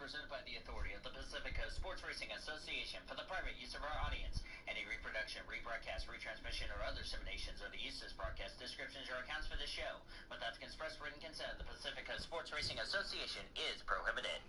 presented by the authority of the Pacific Coast Sports Racing Association for the private use of our audience. Any reproduction, rebroadcast, retransmission, or other disseminations of the use of this broadcast, descriptions, or accounts for this show without the express written consent of the Pacific Coast Sports Racing Association is prohibited.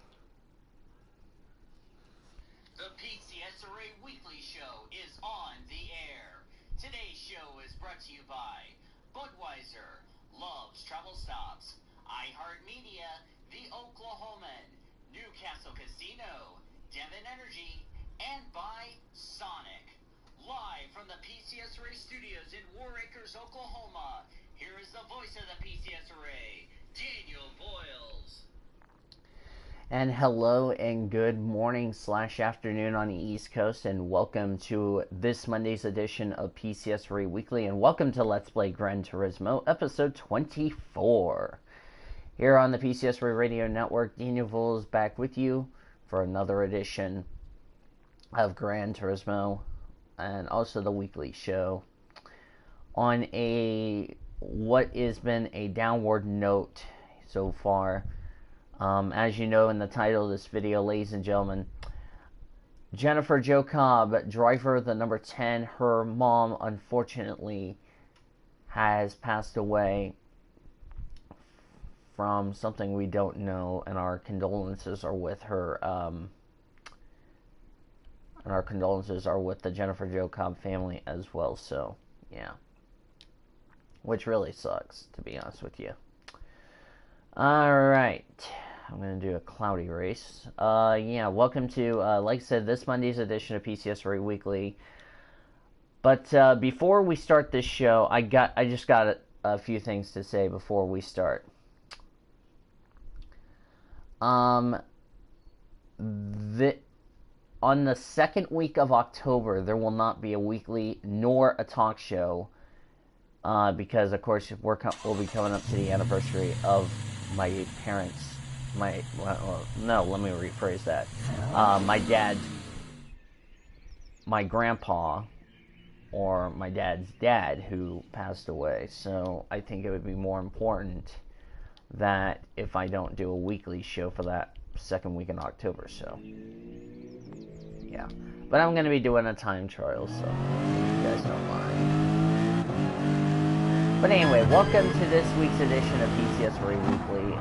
The PCSRA Weekly Show is on the air. Today's show is brought to you by Budweiser, Love's Travel Stops, iHeartMedia, The Oklahoman, Newcastle Casino, Devon Energy, and by Sonic. Live from the PCSRA studios in War Acres, Oklahoma, here is the voice of the PCSRA, Daniel Boyles. And hello and good morning / afternoon on the East Coast, and welcome to this Monday's edition of PCSRA Weekly, and welcome to Let's Play Gran Turismo, episode 24. Here on the PCSRA Radio Network, Daniel Boyles back with you for another edition of Gran Turismo, and also the weekly show on what has been a downward note so far. As you know in the title of this video, ladies and gentlemen, Jennifer Jo Cobb, driver the number 10, her mom unfortunately has passed away from something we don't know, and our condolences are with her, and our condolences are with the Jennifer Jo Cobb family as well, so, yeah. Which really sucks, to be honest with you. Alright. I'm going to do a cloudy race. Welcome to, like I said, this Monday's edition of PCSRA Weekly. But before we start this show, I just got a few things to say before we start. On the second week of October, there will not be a weekly nor a talk show, because, of course, we'll be coming up to the anniversary of my parents. Let me rephrase that. My grandpa, or my dad's dad, who passed away. So I think it would be more important that if I don't do a weekly show for that second week in October. So, yeah. But I'm going to be doing a time trial, so you guys don't mind. But anyway, welcome to this week's edition of PCSRA Weekly.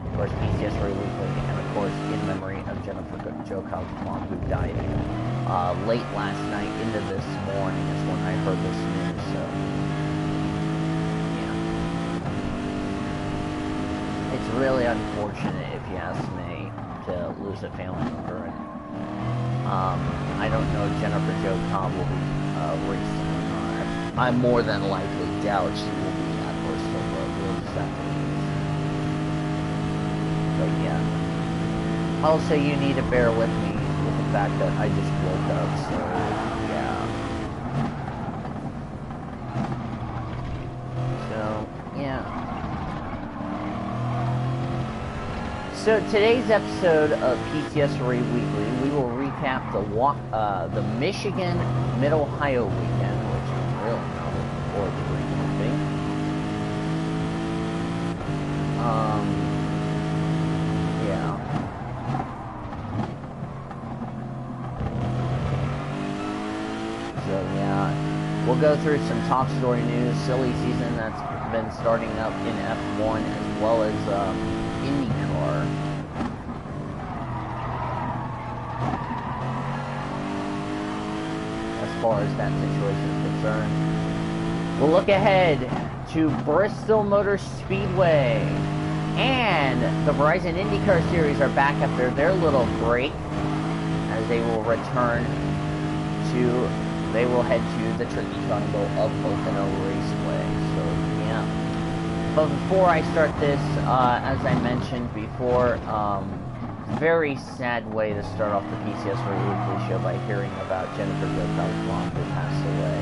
Of course, PCSRA Weekly, and of course, in memory of Jennifer Jo Cobb's mom, who died late last night into this morning is when I heard this news, so, yeah. It's really unfortunate, if you ask me, to lose a family member, and I don't know if Jennifer Jo Cobb will be racing or not. I more than likely doubt she will be at Bristol, but we'll just have to. But yeah. Also, you need to bear with me with the fact that I just woke up, so yeah. So, yeah. So today's episode of PCSRA Weekly, we will recap the Michigan Mid-Ohio weekend, which I'm really not looking forward to recapping. Yeah. So yeah, we'll go through some top story news, silly season that's been starting up in F1 as well as IndyCar. As far as that situation is concerned, we'll look ahead to Bristol Motor Speedway. And the Verizon IndyCar Series are back after their little break, as they will head to the Tricky Triangle of Pocono Raceway. So, yeah. But before I start this, as I mentioned before, very sad way to start off the PCSRA Weekly show by hearing about Jennifer Jo Cobb's mom, who passed away.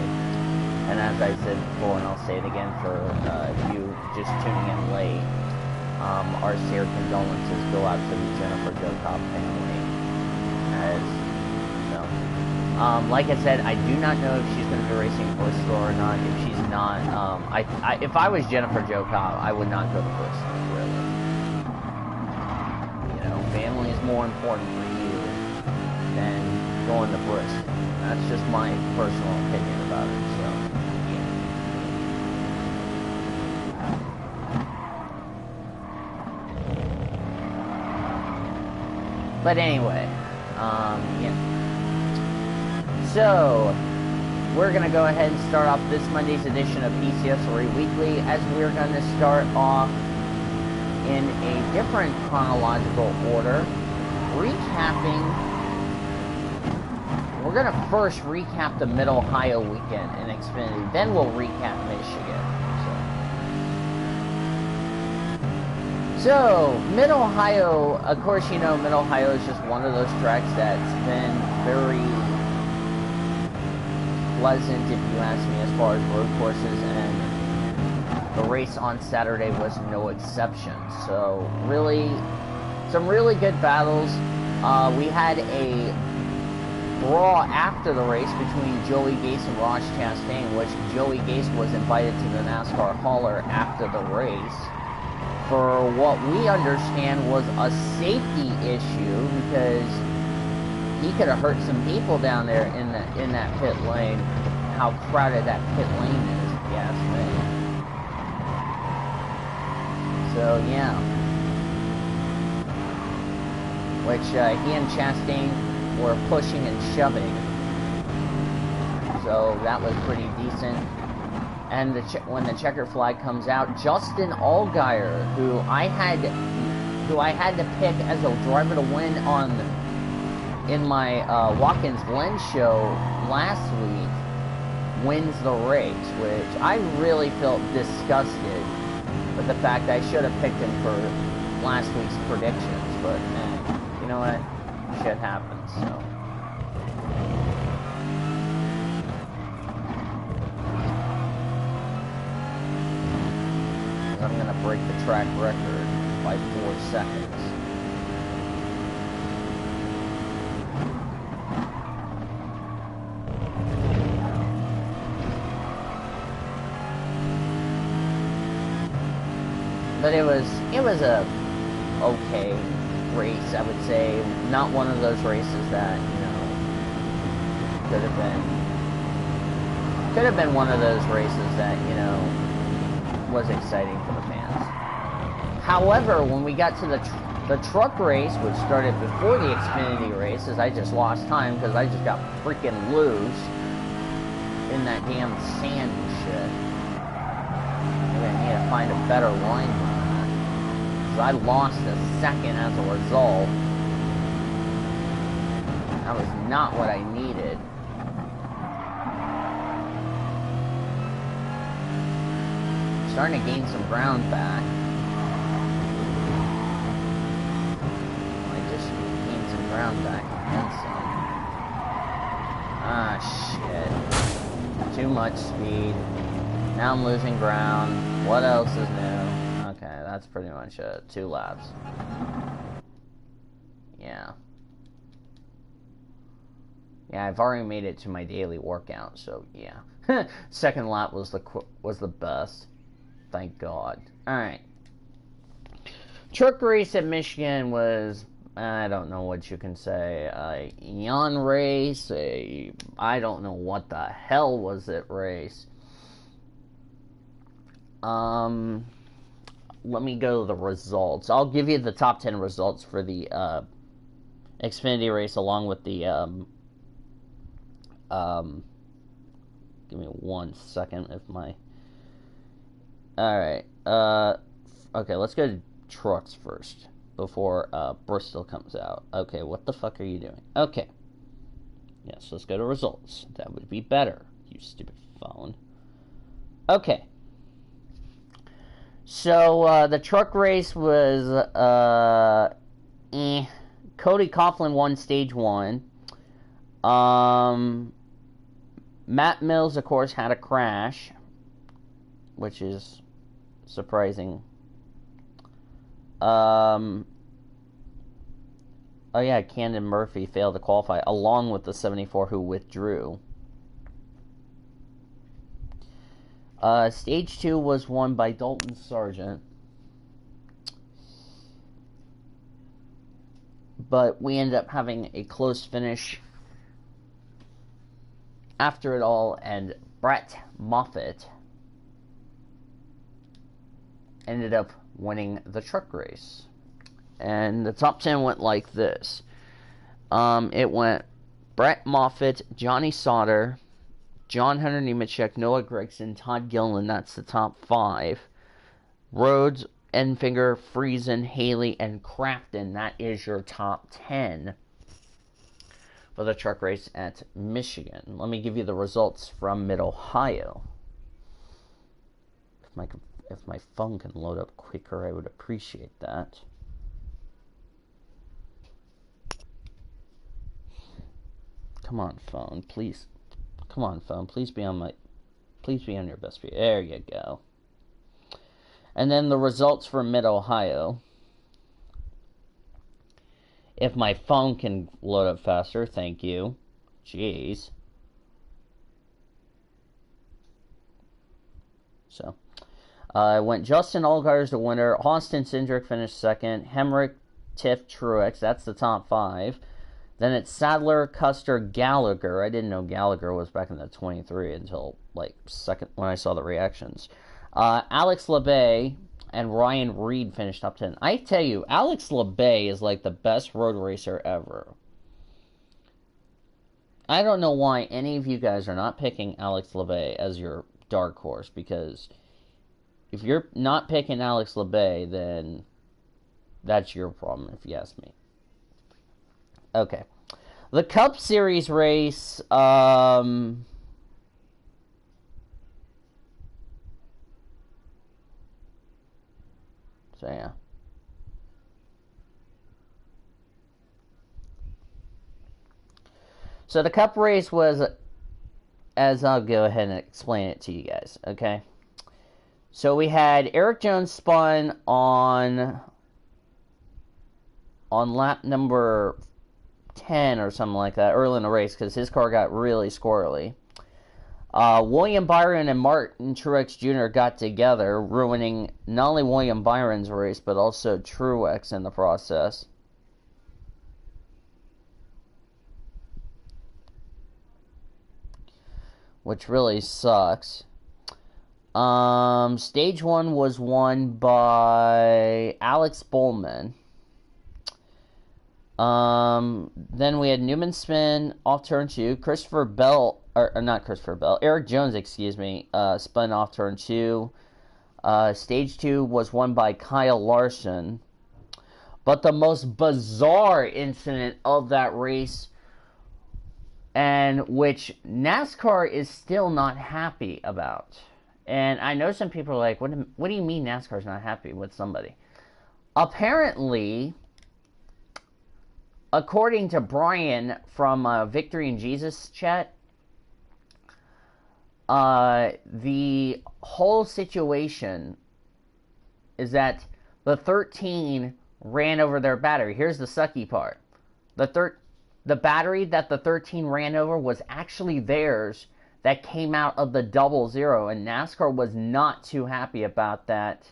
And as I said before, and I'll say it again for you just tuning in late, our sincere condolences go out to the Jennifer Jo Cobb family. As so, like I said, I do not know if she's going to be racing Bristol or not. If she's not, if I was Jennifer Jo Cobb, I would not go to Bristol, really. You know, family is more important for you than going to Bristol. That's just my personal opinion about it, so, yeah. But anyway, yeah. So, we're going to go ahead and start off this Monday's edition of PCSRA Weekly, as we're going to start off in a different chronological order, recapping. We're going to first recap the Mid-Ohio weekend in Xfinity, then we'll recap Michigan. So Mid-Ohio, of course, you know, Mid-Ohio is just one of those tracks that's been very pleasant, if you ask me, as far as road courses, and the race on Saturday was no exception. So really, some really good battles. We had a brawl after the race between Joey Gase and Ross Chastain, which Joey Gase was invited to the NASCAR hauler after the race for what we understand was a safety issue, because he could have hurt some people down there in that pit lane. How crowded that pit lane is, if you ask me. So yeah, which he and Chastain were pushing and shoving, so that was pretty decent. And when the checker flag comes out, Justin Allgaier, who I had to pick as a driver to win in my Watkins Glen show last week, wins the race, which I really felt disgusted with the fact I should have picked him for last week's predictions, but you know what? Shit happens, so. I'm gonna break the track record by 4 seconds. But it was a okay race, I would say. Not one of those races that, you know, could have been one of those races that, you know, was exciting for the fans. However, when we got to the truck race, which started before the Xfinity races, I just lost time because I just got freaking loose in that damn sand and shit. Maybe I need to find a better line on that, because I lost a second as a result. That was not what I needed. Starting to gain some ground back. I just gained some ground back and some. Ah, shit. Too much speed. Now I'm losing ground. What else is new? Okay, that's pretty much it. 2 laps. Yeah. Yeah, I've already made it to my daily workout, so yeah. Second lap was the best. Thank God. Alright. Truck race at Michigan was, I don't know what you can say, a yawn race, I don't know what the hell was it race. Let me go to the results. I'll give you the top 10 results for the Xfinity race, along with the give me 1 second if my... Alright, okay, let's go to trucks first, before, Bristol comes out. Okay, what the fuck are you doing? Okay. Yes, let's go to results. That would be better, you stupid phone. Okay. So, the truck race was, Cody Coughlin won stage 1. Matt Mills, of course, had a crash, which is surprising. Oh yeah, Camden Murphy failed to qualify, along with the 74 who withdrew. Stage 2 was won by Dalton Sargent. but we ended up having a close finish after it all, and Brett Moffitt ended up winning the truck race. And the top 10 went like this. It went Brett Moffitt, Johnny Sauter, John Hunter Nemechek, Noah Gragson, Todd Gilliland. That's the top 5. Rhodes, Enfinger, Friesen, Haley, and Crafton. That is your top 10 for the truck race at Michigan. Let me give you the results from Mid-Ohio. If my phone can load up quicker, I would appreciate that. Come on, phone, please. Come on, phone, please be on your best view. There you go. And then the results for Mid-Ohio. If my phone can load up faster, thank you. Jeez. So, went Justin Allgaier's the winner. Austin Cindric finished second. Hemrick, Tiff, Truex. That's the top 5. Then it's Sadler, Custer, Gallagher. I didn't know Gallagher was back in the 23 until second when I saw the reactions. Alex LeBay and Ryan Reed finished top 10. I tell you, Alex LeBay is like the best road racer ever. I don't know why any of you guys are not picking Alex LeBay as your dark horse, because if you're not picking Alex LeBay, then that's your problem, if you ask me. Okay. The Cup Series race, so yeah. So the Cup race was, as I'll go ahead and explain it to you guys, okay? So we had Eric Jones spun on lap number 10 or something like that early in the race because his car got really squirrely. William Byron and Martin Truex Jr. got together, ruining not only William Byron's race but also Truex in the process. Which really sucks. Stage 1 was won by Alex Bowman. Then we had Newman spin off turn 2. Eric Jones, spun off turn 2. Stage 2 was won by Kyle Larson. But the most bizarre incident of that race, and which NASCAR is still not happy about. And I know some people are like, what do you mean NASCAR's not happy with somebody? Apparently, according to Brian from Victory and Jesus chat, the whole situation is that the 13 ran over their battery. Here's the sucky part. The battery that the 13 ran over was actually theirs that came out of the 00, and NASCAR was not too happy about that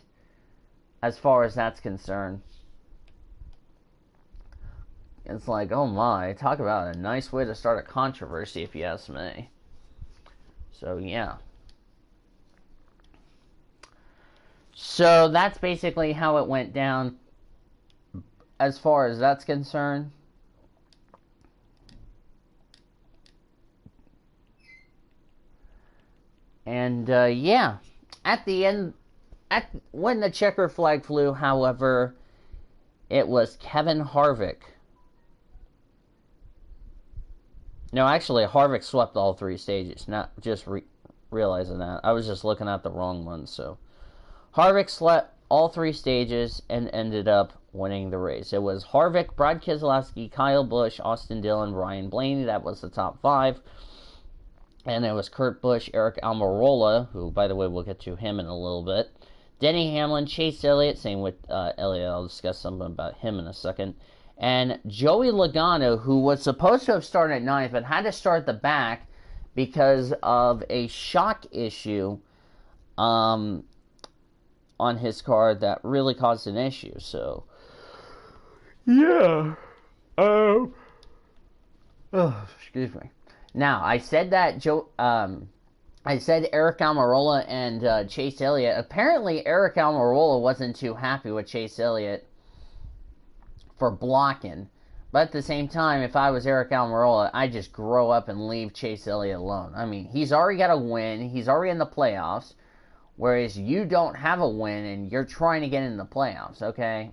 as far as that's concerned. It's like, oh my, talk about a nice way to start a controversy, if you ask me. So, yeah. So, that's basically how it went down as far as that's concerned. And, yeah. At the end, when the checker flag flew, however, it was Kevin Harvick. No, actually, Harvick swept all 3 stages. Not just realizing that. I was just looking at the wrong one, so. Harvick swept all 3 stages and ended up winning the race. It was Harvick, Brad Keselowski, Kyle Busch, Austin Dillon, Ryan Blaney. That was the top 5. And it was Kurt Busch, Eric Almirola, who, by the way, we'll get to him in a little bit. Denny Hamlin, Chase Elliott, same with Elliott. I'll discuss something about him in a second. And Joey Logano, who was supposed to have started at 9th, but had to start the back because of a shock issue on his car that really caused an issue. So, yeah. Oh, excuse me. Now, I said that I said Eric Almirola and Chase Elliott. Apparently, Eric Almirola wasn't too happy with Chase Elliott for blocking. But at the same time, if I was Eric Almirola, I'd just grow up and leave Chase Elliott alone. I mean, he's already got a win. He's already in the playoffs. Whereas you don't have a win and you're trying to get in the playoffs, okay?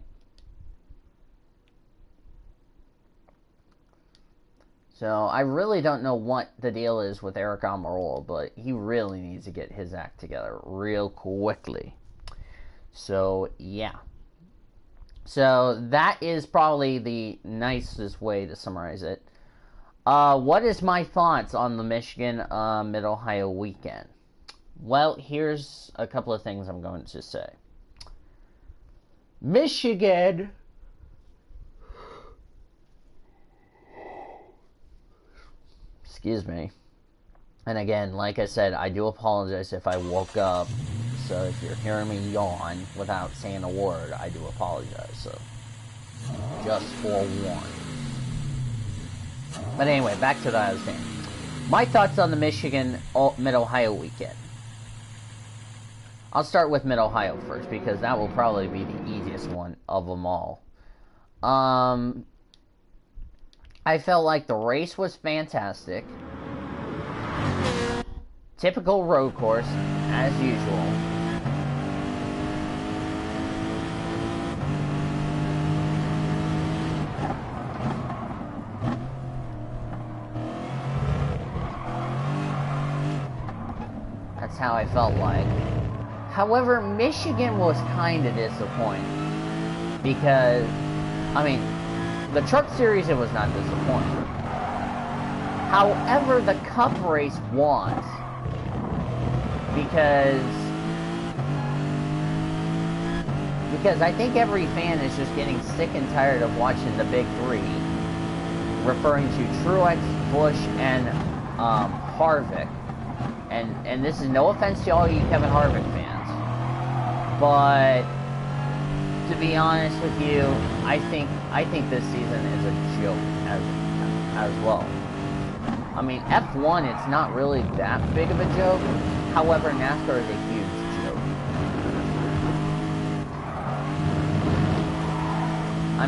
So, I really don't know what the deal is with Eric Almirola, but he really needs to get his act together real quickly. So, yeah. So, that is probably the nicest way to summarize it. What is my thoughts on the Michigan Mid-Ohio weekend? Well, here's a couple of things I'm going to say. Michigan... Excuse me. And again, like I said, I do apologize if I woke up. So if you're hearing me yawn without saying a word, I do apologize. So, just forewarned. But anyway, back to what I was saying. My thoughts on the Michigan Mid-Ohio weekend. I'll start with Mid-Ohio first, because that will probably be the easiest one of them all. I felt like the race was fantastic. Typical road course, as usual. That's how I felt like. However, Michigan was kind of disappointing. Because, I mean, the Truck Series, it was not disappointing. However, the Cup race was. Because I think every fan is just getting sick and tired of watching the Big Three, referring to Truex, Busch, and Harvick. And this is no offense to all you Kevin Harvick fans, but to be honest with you, I think this season is a joke as well. I mean, F1, it's not really that big of a joke. However, NASCAR is a huge joke. I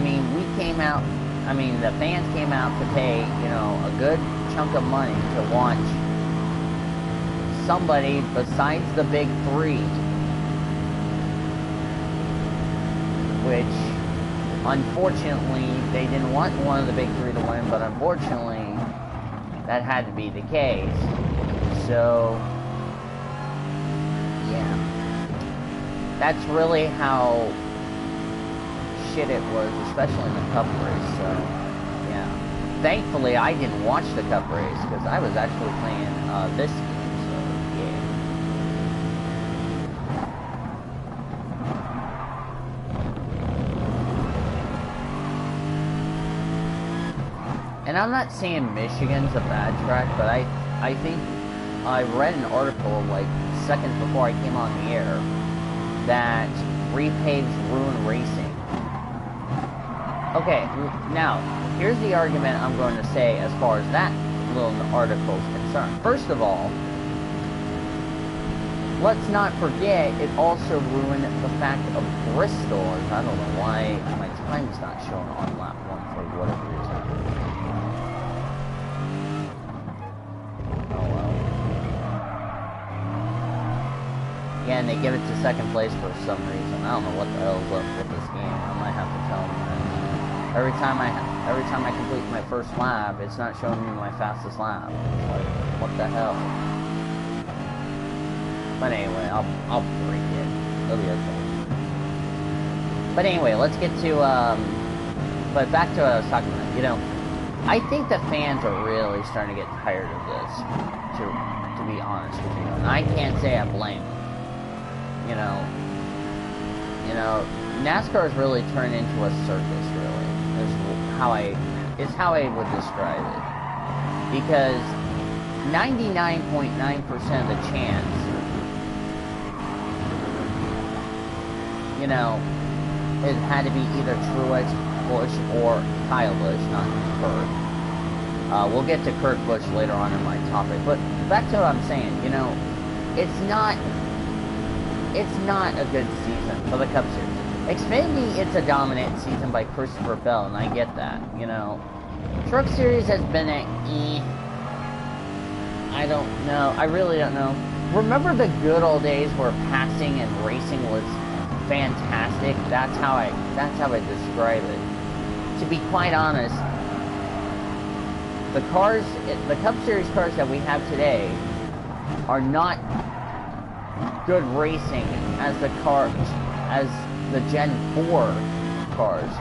mean, the fans came out to pay, a good chunk of money to watch somebody besides the Big Three, which, unfortunately, they didn't want one of the Big Three to win, but unfortunately, that had to be the case. So, yeah. That's really how shit it was, especially in the Cup race, so, yeah. Thankfully, I didn't watch the Cup race, because I was actually playing this game, so, yeah. And I'm not saying Michigan's a bad track, but I think I read an article like seconds before I came on the air that repaves ruin racing. Okay, now here's the argument I'm going to say as far as that little article is concerned. First of all, let's not forget it also ruined the fact of Bristol. I don't know why my time's not showing on lap 1 for whatever reason. Yeah, and they give it to second place for some reason. I don't know what the hell's up with this game. I might have to tell them that. Every time I complete my first lap, it's not showing me my fastest lap. It's like, what the hell? But anyway, I'll break it. It'll be okay. But anyway, let's get to but back to what I was talking about. I think the fans are really starting to get tired of this. To be honest with you, and I can't say I blame them. NASCAR has really turned into a circus, really, is how I would describe it. Because 99.9% of the chance, it had to be either Truex, Busch or Kyle Busch, not Kurt. We'll get to Kurt Busch later on in my topic, but back to what I'm saying. You know, it's not a good season for the Cup Series. Xfinity, it's a dominant season by Christopher Bell, and I get that. You know, Truck Series has been I don't know. I really don't know. Remember the good old days where passing and racing was fantastic? That's how I describe it. To be quite honest, the Cup Series cars that we have today are not good racing as the Gen 4 cars.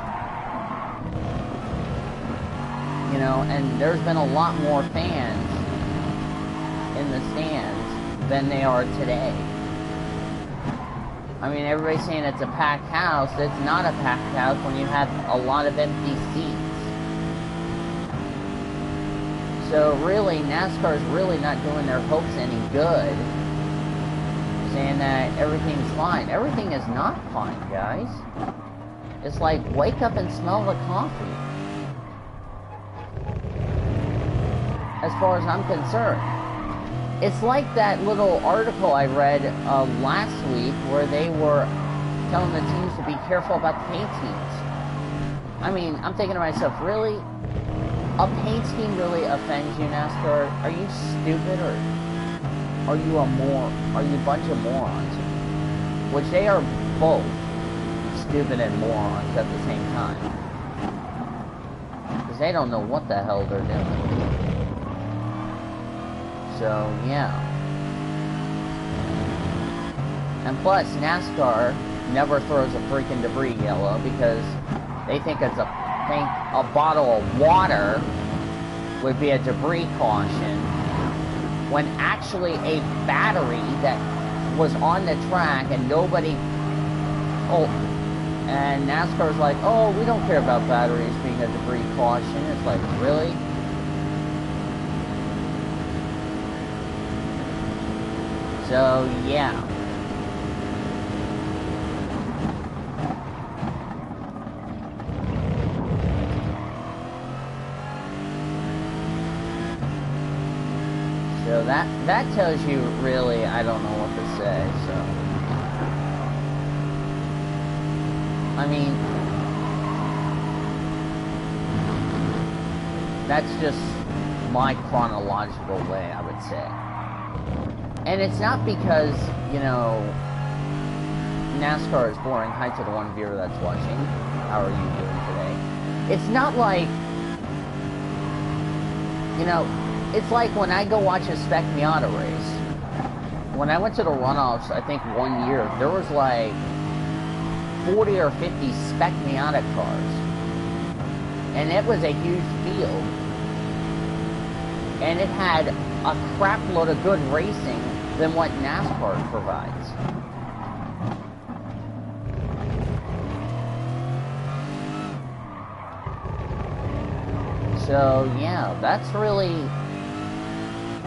You know, and there's been a lot more fans in the stands than they are today. I mean, everybody's saying it's a packed house. It's not a packed house when you have a lot of empty seats. So really, NASCAR's really not doing their hopes any good, saying that everything's fine. Everything is not fine, guys. It's like, wake up and smell the coffee. As far as I'm concerned. It's like that little article I read last week where they were telling the teams to be careful about the paint schemes. I mean, I'm thinking to myself, really? A paint scheme really offends you, NASCAR? Are you stupid, or are you a bunch of morons? Which they are both stupid and morons at the same time. Because they don't know what the hell they're doing. So, yeah. And plus, NASCAR never throws a freaking debris yellow because they think a bottle of water would be a debris caution, when actually a battery that was on the track and and NASCAR's like, oh, we don't care about batteries being a debris caution. It's like, really? So, yeah. So that tells you, really, I don't know what to say, so. I mean, that's just my chronological way, I would say. And it's not because, you know, NASCAR is boring. Hi to the one viewer that's watching. How are you doing today? It's not like, you know, it's like when I go watch a Spec Miata race. When I went to the runoffs, I think one year, there was like 40 or 50 Spec Miata cars. And it was a huge field. And it had a crap load of good racing than what NASCAR provides. So, yeah, that's really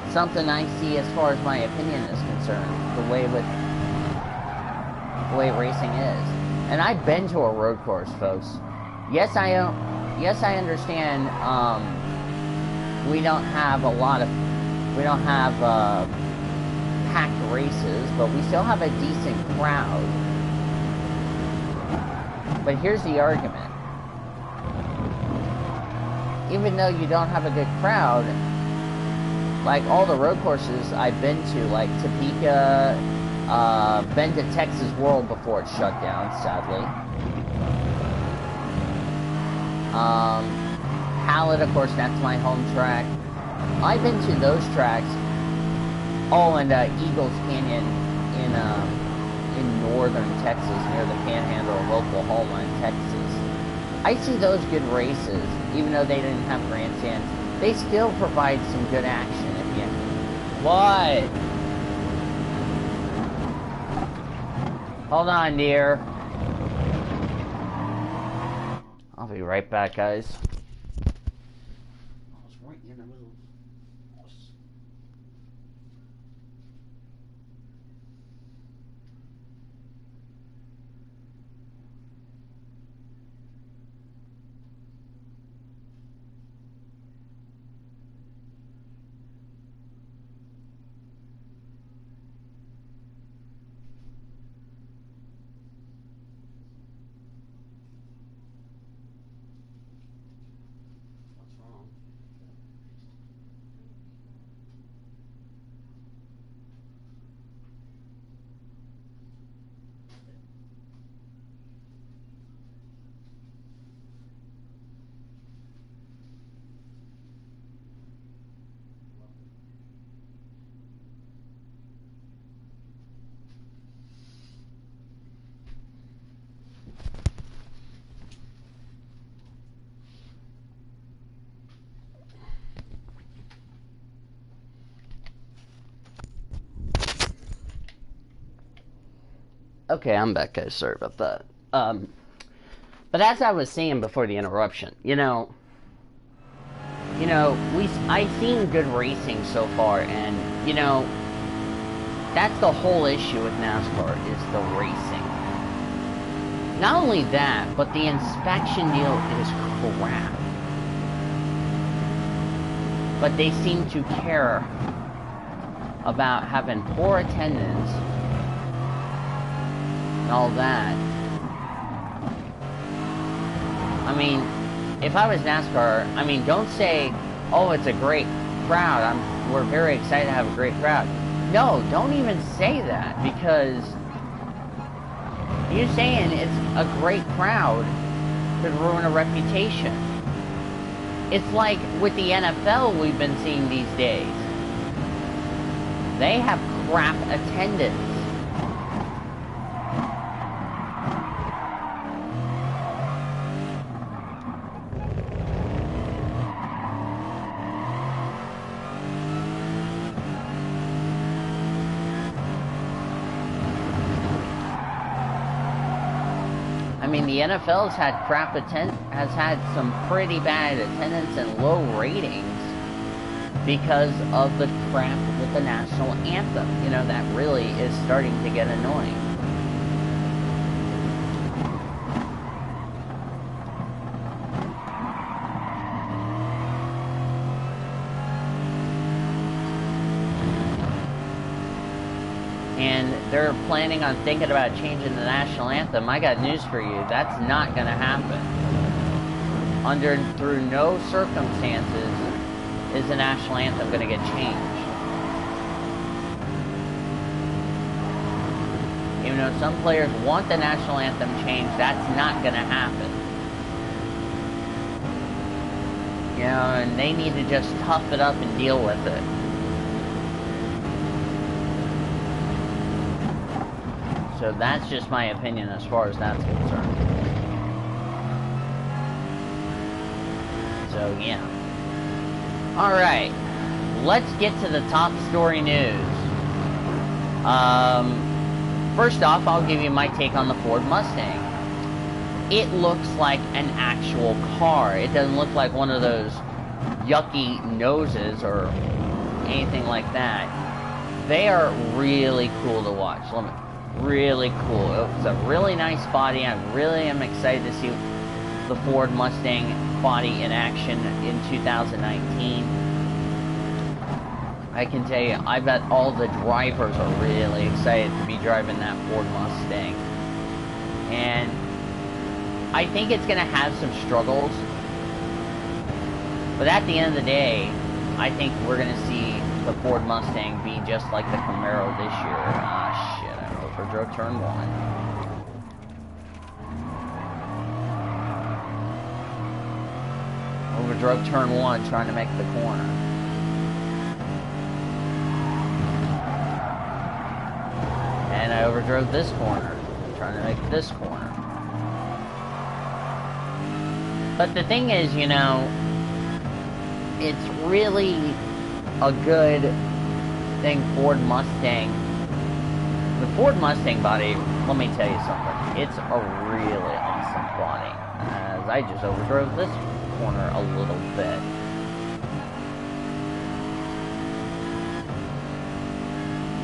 something I see as far as my opinion is concerned, the way racing is. And I've been to a road course, folks. Yes, I understand. We don't have packed races, but we still have a decent crowd. But here's the argument. Even though you don't have a good crowd, like all the road courses I've been to, like Topeka, been to Texas World before it shut down, sadly. Hallett, of course, that's my home track. I've been to those tracks, all in Eagles Canyon in northern Texas, near the Panhandle of Oklahoma and Texas. I see those good races, even though they didn't have grandstands. They still provide some good action if you... What? Hold on, dear. I'll be right back, guys. I was right in the middle. Okay, I'm back, guys. Sorry about that. But as I was saying before the interruption, I've seen good racing so far, and that's the whole issue with NASCAR is the racing. Not only that, but the inspection deal is crap. But they seem to care about having poor attendance and all that. I mean, if I was NASCAR, don't say, oh, it's a great crowd. We're very excited to have a great crowd. No, don't even say that, because you saying it's a great crowd could ruin a reputation. It's like with the NFL we've been seeing these days. They have crap attendance. The NFL has had some pretty bad attendance and low ratings because of the crap with the national anthem. That really is starting to get annoying. And they're planning on thinking about changing the national anthem. I got news for you. That's not going to happen. Through no circumstances is the national anthem going to get changed. Even though some players want the national anthem changed, that's not going to happen. And they need to just tough it up and deal with it. So that's just my opinion as far as that's concerned. So, yeah. Alright. Let's get to the top story news. First off, I'll give you my take on the Ford Mustang. It looks like an actual car. It doesn't look like one of those yucky noses or anything like that. They are really cool to watch. Really cool. It's a really nice body. I really am excited to see the Ford Mustang body in action in 2019. I can tell you, I bet all the drivers are really excited to be driving that Ford Mustang. And I think it's going to have some struggles. But at the end of the day, I think we're going to see the Ford Mustang be just like the Camaro this year. Shit. Overdrove turn 1. Overdrove turn 1 trying to make the corner. And I overdrove this corner trying to make this corner. But the thing is, it's really a good thing Ford Mustang. The Ford Mustang body, let me tell you something, it's a really awesome body, as I just overdrove this corner a little bit.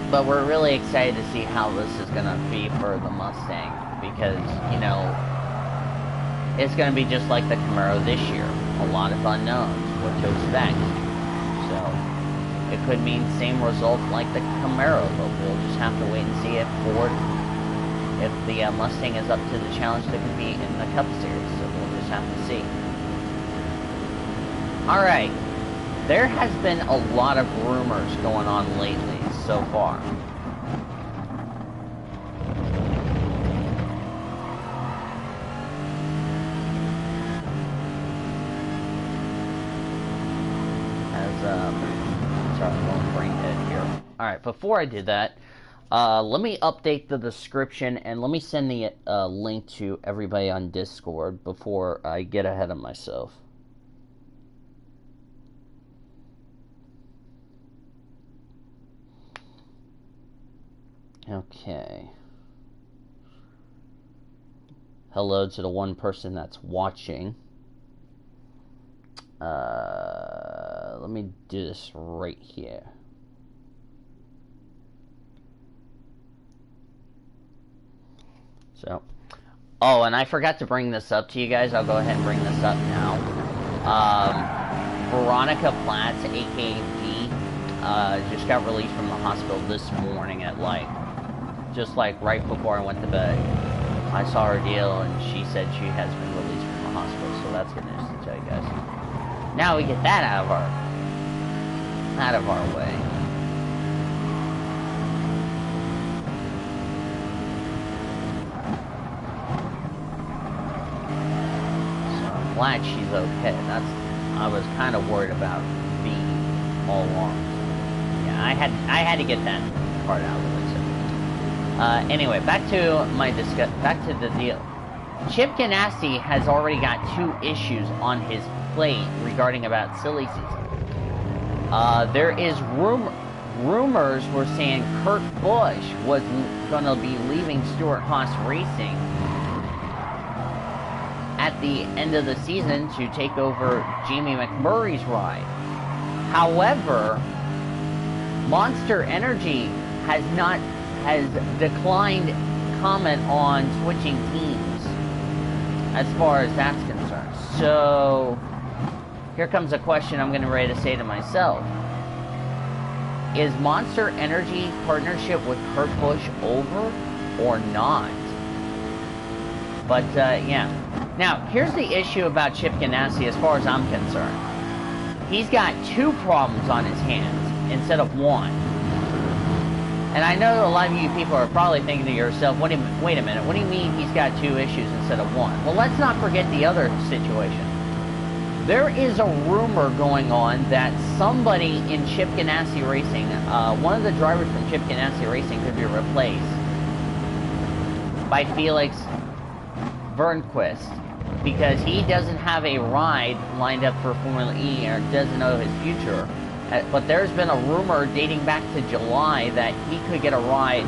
But we're really excited to see how this is going to be for the Mustang, because, it's going to be just like the Camaro this year. A lot of unknowns, what to expect. So, it could mean same result like the Camaro, but we'll just have to wait and see if the Mustang is up to the challenge to compete in the Cup Series. So we'll just have to see. Alright, there has been a lot of rumors going on lately so far. Sorry, I'm going brain dead here. Alright, before I do that, let me update the description and let me send the link to everybody on Discord before I get ahead of myself. Okay. hello to the one person that's watching. Let me do this right here. So, oh, and I forgot to bring this up to you guys. I'll go ahead and bring this up now. Veronica Platts, aka V, just got released from the hospital this morning at just right before I went to bed. I saw her deal, and she said she has been released from the hospital, so that's good news to tell you guys. Now we get that out of our way. So I'm glad she's okay. I was kind of worried about V all along. Yeah, I had to get that part out of the way. So. Anyway, back to the deal. Chip Ganassi has already got 2 issues on his plate regarding about silly season. There is rumors were saying Kurt Busch was going to be leaving Stewart-Haas Racing at the end of the season to take over Jamie McMurray's ride. However, Monster Energy has declined comment on switching teams as far as that's concerned. So here comes a question I'm getting ready to say to myself. Is Monster Energy partnership with Kurt Busch over or not? But yeah. Now, here's the issue about Chip Ganassi as far as I'm concerned. He's got 2 problems on his hands instead of 1. And I know a lot of you people are probably thinking to yourself, wait a minute, what do you mean he's got 2 issues instead of 1? Well, let's not forget the other situation. There is a rumor going on that somebody in Chip Ganassi Racing, one of the drivers from Chip Ganassi Racing could be replaced by Felix Vernquist, because he doesn't have a ride lined up for Formula E or doesn't know his future. But there's been a rumor dating back to July that he could get a ride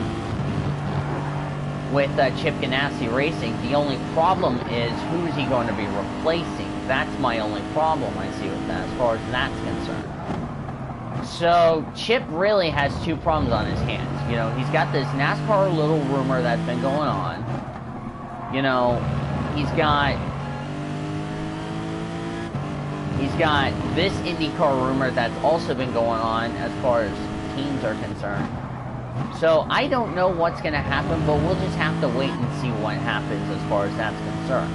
with Chip Ganassi Racing. The only problem is, who is he going to be replacing? That's my only problem I see with that, as far as that's concerned. So Chip really has 2 problems on his hands. You know, he's got this NASCAR little rumor that's been going on. You know, he's got this IndyCar rumor that's also been going on as far as teams are concerned. So I don't know what's going to happen, but we'll just have to wait and see what happens as far as that's concerned.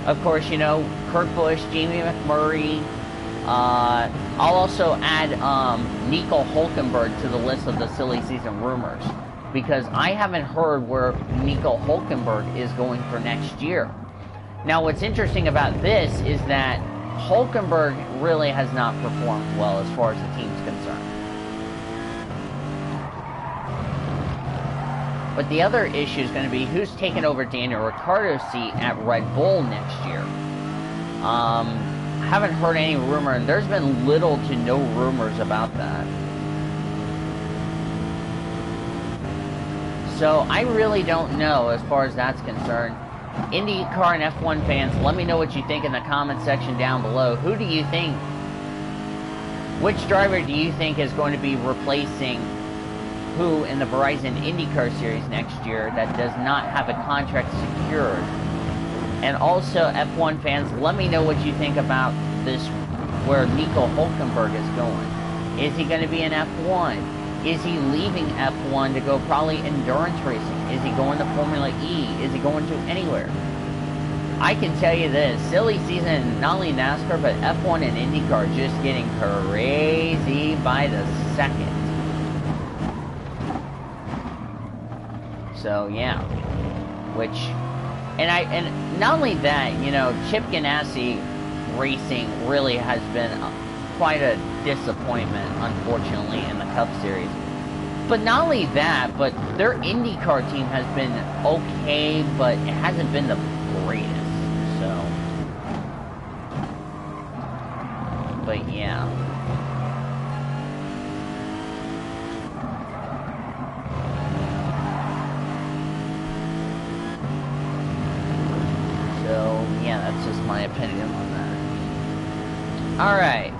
Of course, you know, Kurt Busch, Jamie McMurray. I'll also add Nico Hulkenberg to the list of the silly season rumors, because I haven't heard where Nico Hulkenberg is going for next year. Now, what's interesting about this is that Hulkenberg really has not performed well as far as the team's concerned. But the other issue is going to be who's taking over Daniel Ricciardo's seat at Red Bull next year. Haven't heard any rumor, and there's been little to no rumors about that. So I really don't know as far as that's concerned. IndyCar and F1 fans, let me know what you think in the comment section down below. Who do you think, which driver do you think is going to be replacing who in the Verizon IndyCar Series next year that does not have a contract secured? And also, F1 fans, let me know what you think about this, where Nico Hulkenberg is going. Is he going to be in F1? Is he leaving F1 to go probably endurance racing? Is he going to Formula E? Is he going to anywhere? I can tell you this, silly season, not only NASCAR, but F1 and IndyCar just getting crazy by the second. So, yeah. And not only that, you know, Chip Ganassi Racing really has been quite a disappointment, unfortunately, in the Cup Series. But not only that, but their IndyCar team has been okay, but it hasn't been the greatest. So, but yeah. opinion on that. Alright.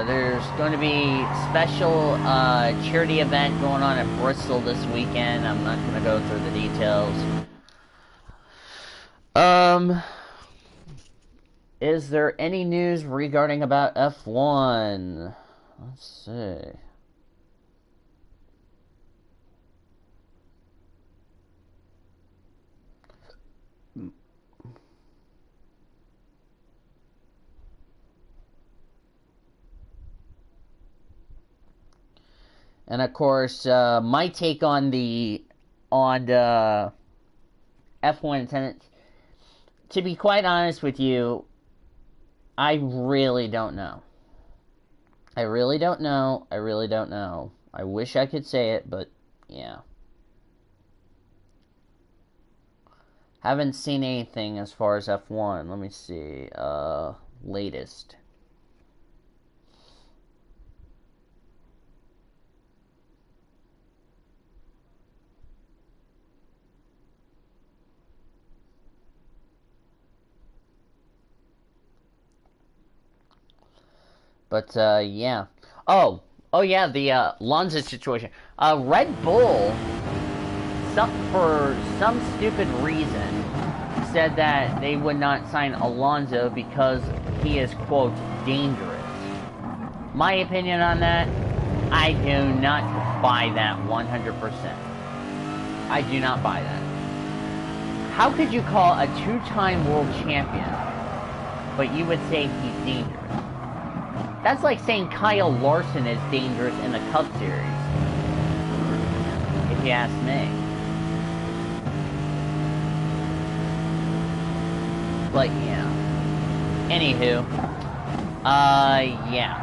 There's going to be special charity event going on at Bristol this weekend. I'm not going to go through the details. Is there any news regarding about F1? Let's see. And of course, my take on the F1 attendance. To be quite honest with you, I really don't know. I really don't know. I really don't know. I wish I could say it, but yeah. Haven't seen anything as far as F1. Let me see. Latest. But, yeah. Oh yeah, the, Lonza situation. Red Bull, for some stupid reason, said that they would not sign Alonso because he is, quote, dangerous. My opinion on that, I do not buy that 100%. I do not buy that. How could you call a two-time world champion, but you would say he's dangerous? That's like saying Kyle Larson is dangerous in the Cup Series, if you ask me. But yeah. Anywho, yeah.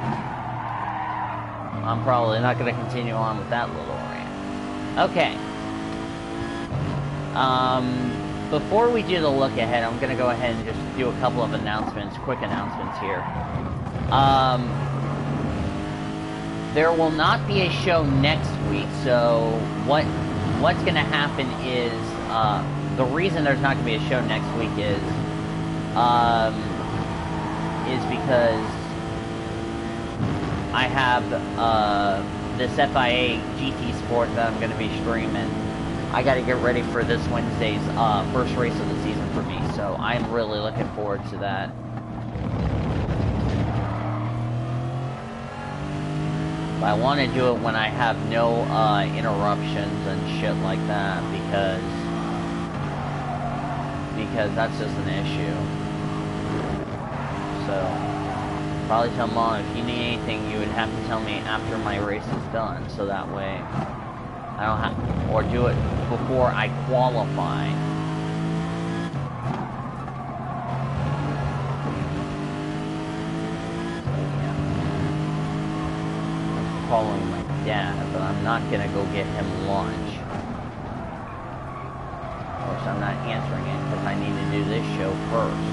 I'm probably not going to continue on with that little rant. Okay. Before we do the look ahead, I'm going to go ahead and just do a couple of announcements, quick announcements here. There will not be a show next week, so what's going to happen is, the reason there's not going to be a show next week is because I have, this FIA GT Sport that I'm going to be streaming. I got to get ready for this Wednesday's, first race of the season for me, so I'm really looking forward to that. But I want to do it when I have no interruptions and shit like that, because that's just an issue. So, probably tell Mom, if you need anything, you would have to tell me after my race is done, so that way I don't have, or do it before I qualify. Following my dad, but I'm not gonna go get him lunch. Of course, I'm not answering it because I need to do this show first.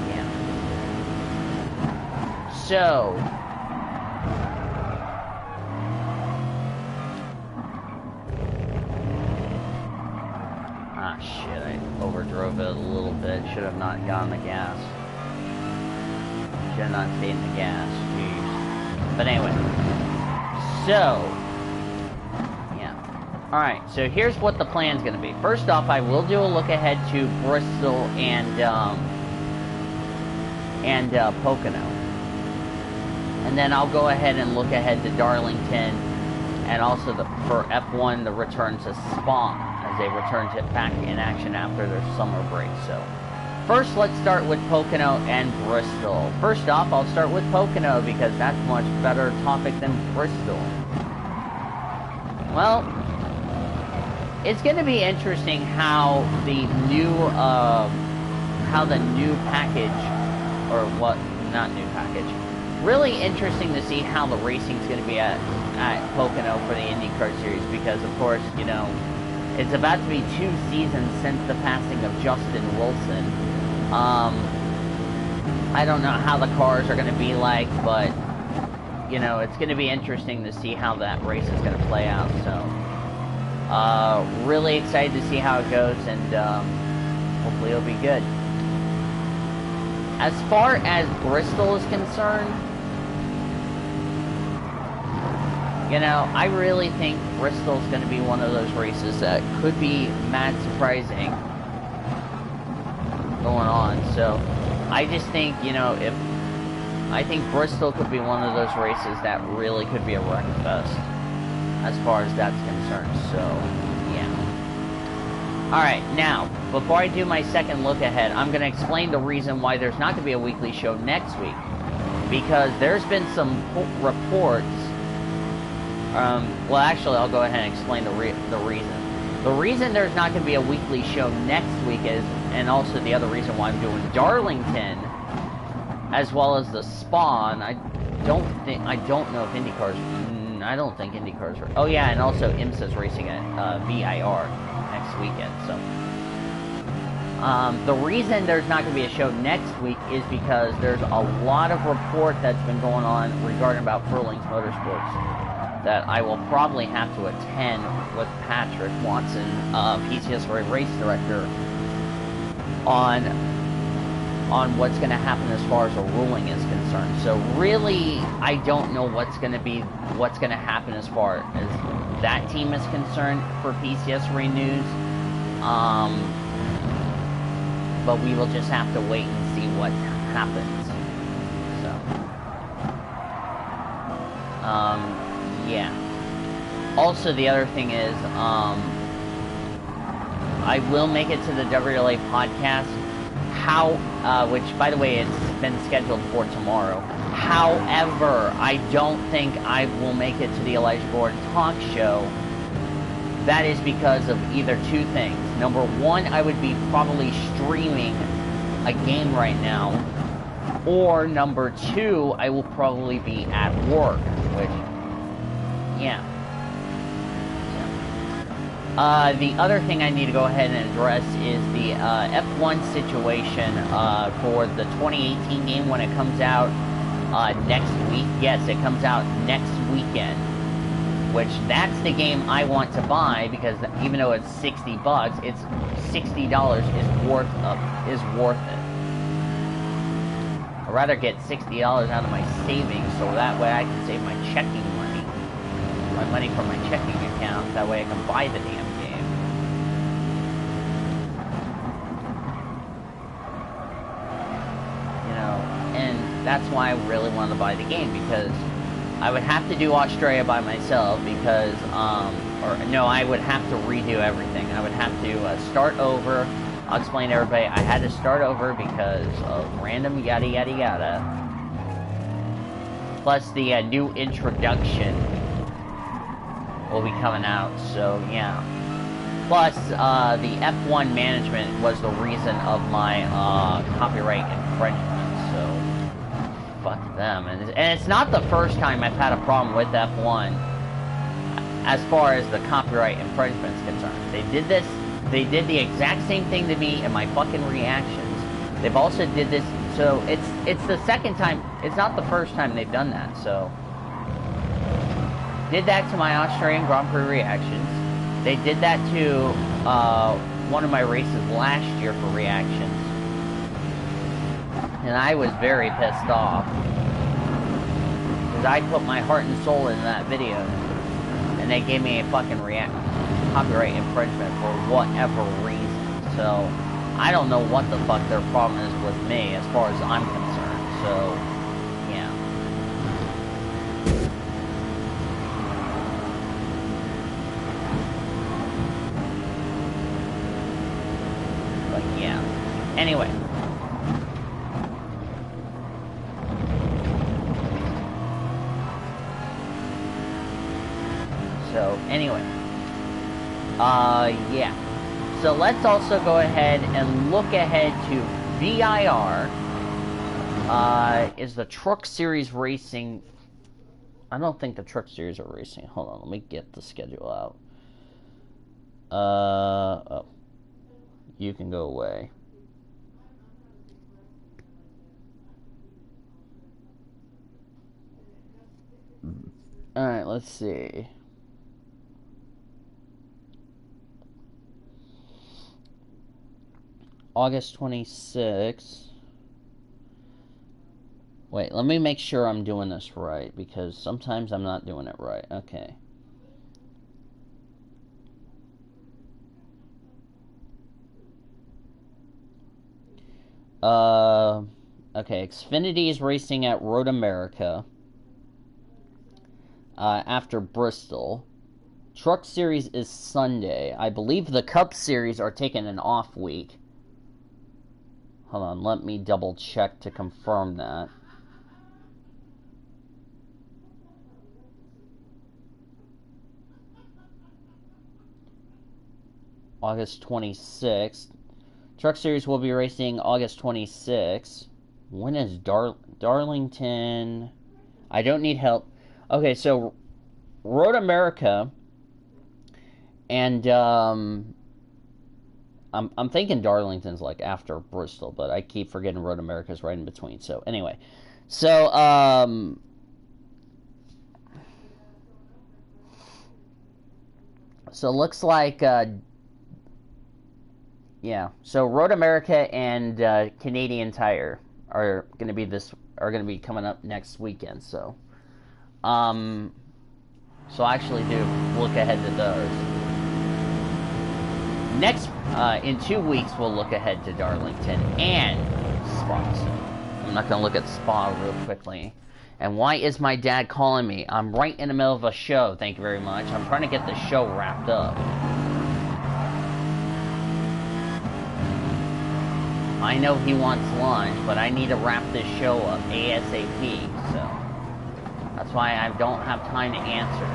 Yeah. So, shit, I overdrove it a little bit. Should have not gotten the gas. Should have not stayed in the gas. Jeez. But anyway. So, yeah. Alright, so here's what the plan's gonna be. First off, I will do a look ahead to Bristol and Pocono. And then I'll go ahead and look ahead to Darlington, and also for F1, the return to Spa, as they return to back in action after their summer break. So, first, let's start with Pocono and Bristol. First off, I'll start with Pocono because that's a much better topic than Bristol. Well, it's going to be interesting how the new package, or what, not new package, really interesting to see how the racing's going to be at Pocono for the IndyCar Series, because, of course, you know, it's about to be 2 seasons since the passing of Justin Wilson. I don't know how the cars are going to be like, but, you know, it's going to be interesting to see how that race is going to play out. So, really excited to see how it goes, and hopefully it'll be good. As far as Bristol is concerned, you know, I really think Bristol's going to be one of those races that could be mad surprising going on. So, I just think, you know, I think Bristol could be one of those races that really could be a wreck fest as far as that's concerned. So, yeah. Alright, now, before I do my second look ahead, I'm going to explain the reason why there's not going to be a weekly show next week. Because there's been some reports. Well, actually, I'll go ahead and explain the reason. The reason there's not going to be a weekly show next week is, and also the other reason why I'm doing Darlington, as well as the Spawn. I don't know if IndyCar's. I don't think IndyCar's. Oh yeah, and also IMSA's racing at VIR next weekend. So, the reason there's not going to be a show next week is because there's a lot of report that's been going on regarding about Furling's Motorsports that I will probably have to attend with Patrick Watson, PCSRA race director, on what's going to happen as far as a ruling is concerned. So really, I don't know what's going to happen as far as that team is concerned for PCSRA news. But we will just have to wait and see what happens. So, yeah. Also, the other thing is, I will make it to the WLA podcast. Which, by the way, it's been scheduled for tomorrow. However, I don't think I will make it to the Elijah Gordon talk show. That is because of either two things. Number one, I would be probably streaming a game right now. Or number two, I will probably be at work, which, yeah. The other thing I need to go ahead and address is the F1 situation for the 2018 game when it comes out next week. Yes, it comes out next weekend, which that's the game I want to buy because even though it's $60, it's $60 is worth it. I'd rather get $60 out of my savings so that way I can save my checking money, my money from my checking account. That way I can buy the damn game. You know, and that's why I really wanted to buy the game, because I would have to do Australia by myself because, I would have to redo everything. I would have to start over. I'll explain to everybody. I had to start over because of random yada yada yada. Plus the new introduction will be coming out, so yeah. Plus, the F1 management was the reason of my copyright infringement, so fuck them. And it's not the first time I've had a problem with F1 as far as the copyright infringement is concerned. They did the exact same thing to me in my fucking reactions. They've also did this, so it's the second time, it's not the first time they've done that, so. Did that to my Australian Grand Prix reactions. They did that to one of my races last year for reactions. And I was very pissed off. Because I put my heart and soul into that video. And they gave me a fucking copyright infringement for whatever reason. So, I don't know what the fuck their problem is with me as far as I'm concerned. So, yeah. But yeah. Anyway. So, anyway. Yeah. So let's also go ahead and look ahead to VIR. Is the Truck Series racing? I don't think the Truck Series are racing. Hold on, let me get the schedule out. Oh. You can go away. Alright, let's see. August 26th. Wait, let me make sure I'm doing this right, because sometimes I'm not doing it right. Okay. Okay, Xfinity is racing at Road America after Bristol. Truck Series is Sunday. I believe the Cup Series are taking an off week. Hold on, let me double check to confirm that. August 26th. Truck Series will be racing August 26th. When is Darlington? I don't need help. Okay, so Road America and I'm thinking Darlington's like after Bristol, but I keep forgetting Road America's right in between. So anyway, so looks like yeah. So Road America and Canadian Tire are going to be coming up next weekend. So I actually do look ahead to those. Next, in 2 weeks, we'll look ahead to Darlington and Spa. So I'm not going to look at Spa real quickly. And why is my dad calling me? I'm right in the middle of a show, thank you very much. I'm trying to get the show wrapped up. I know he wants lunch, but I need to wrap this show up ASAP, so that's why I don't have time to answer.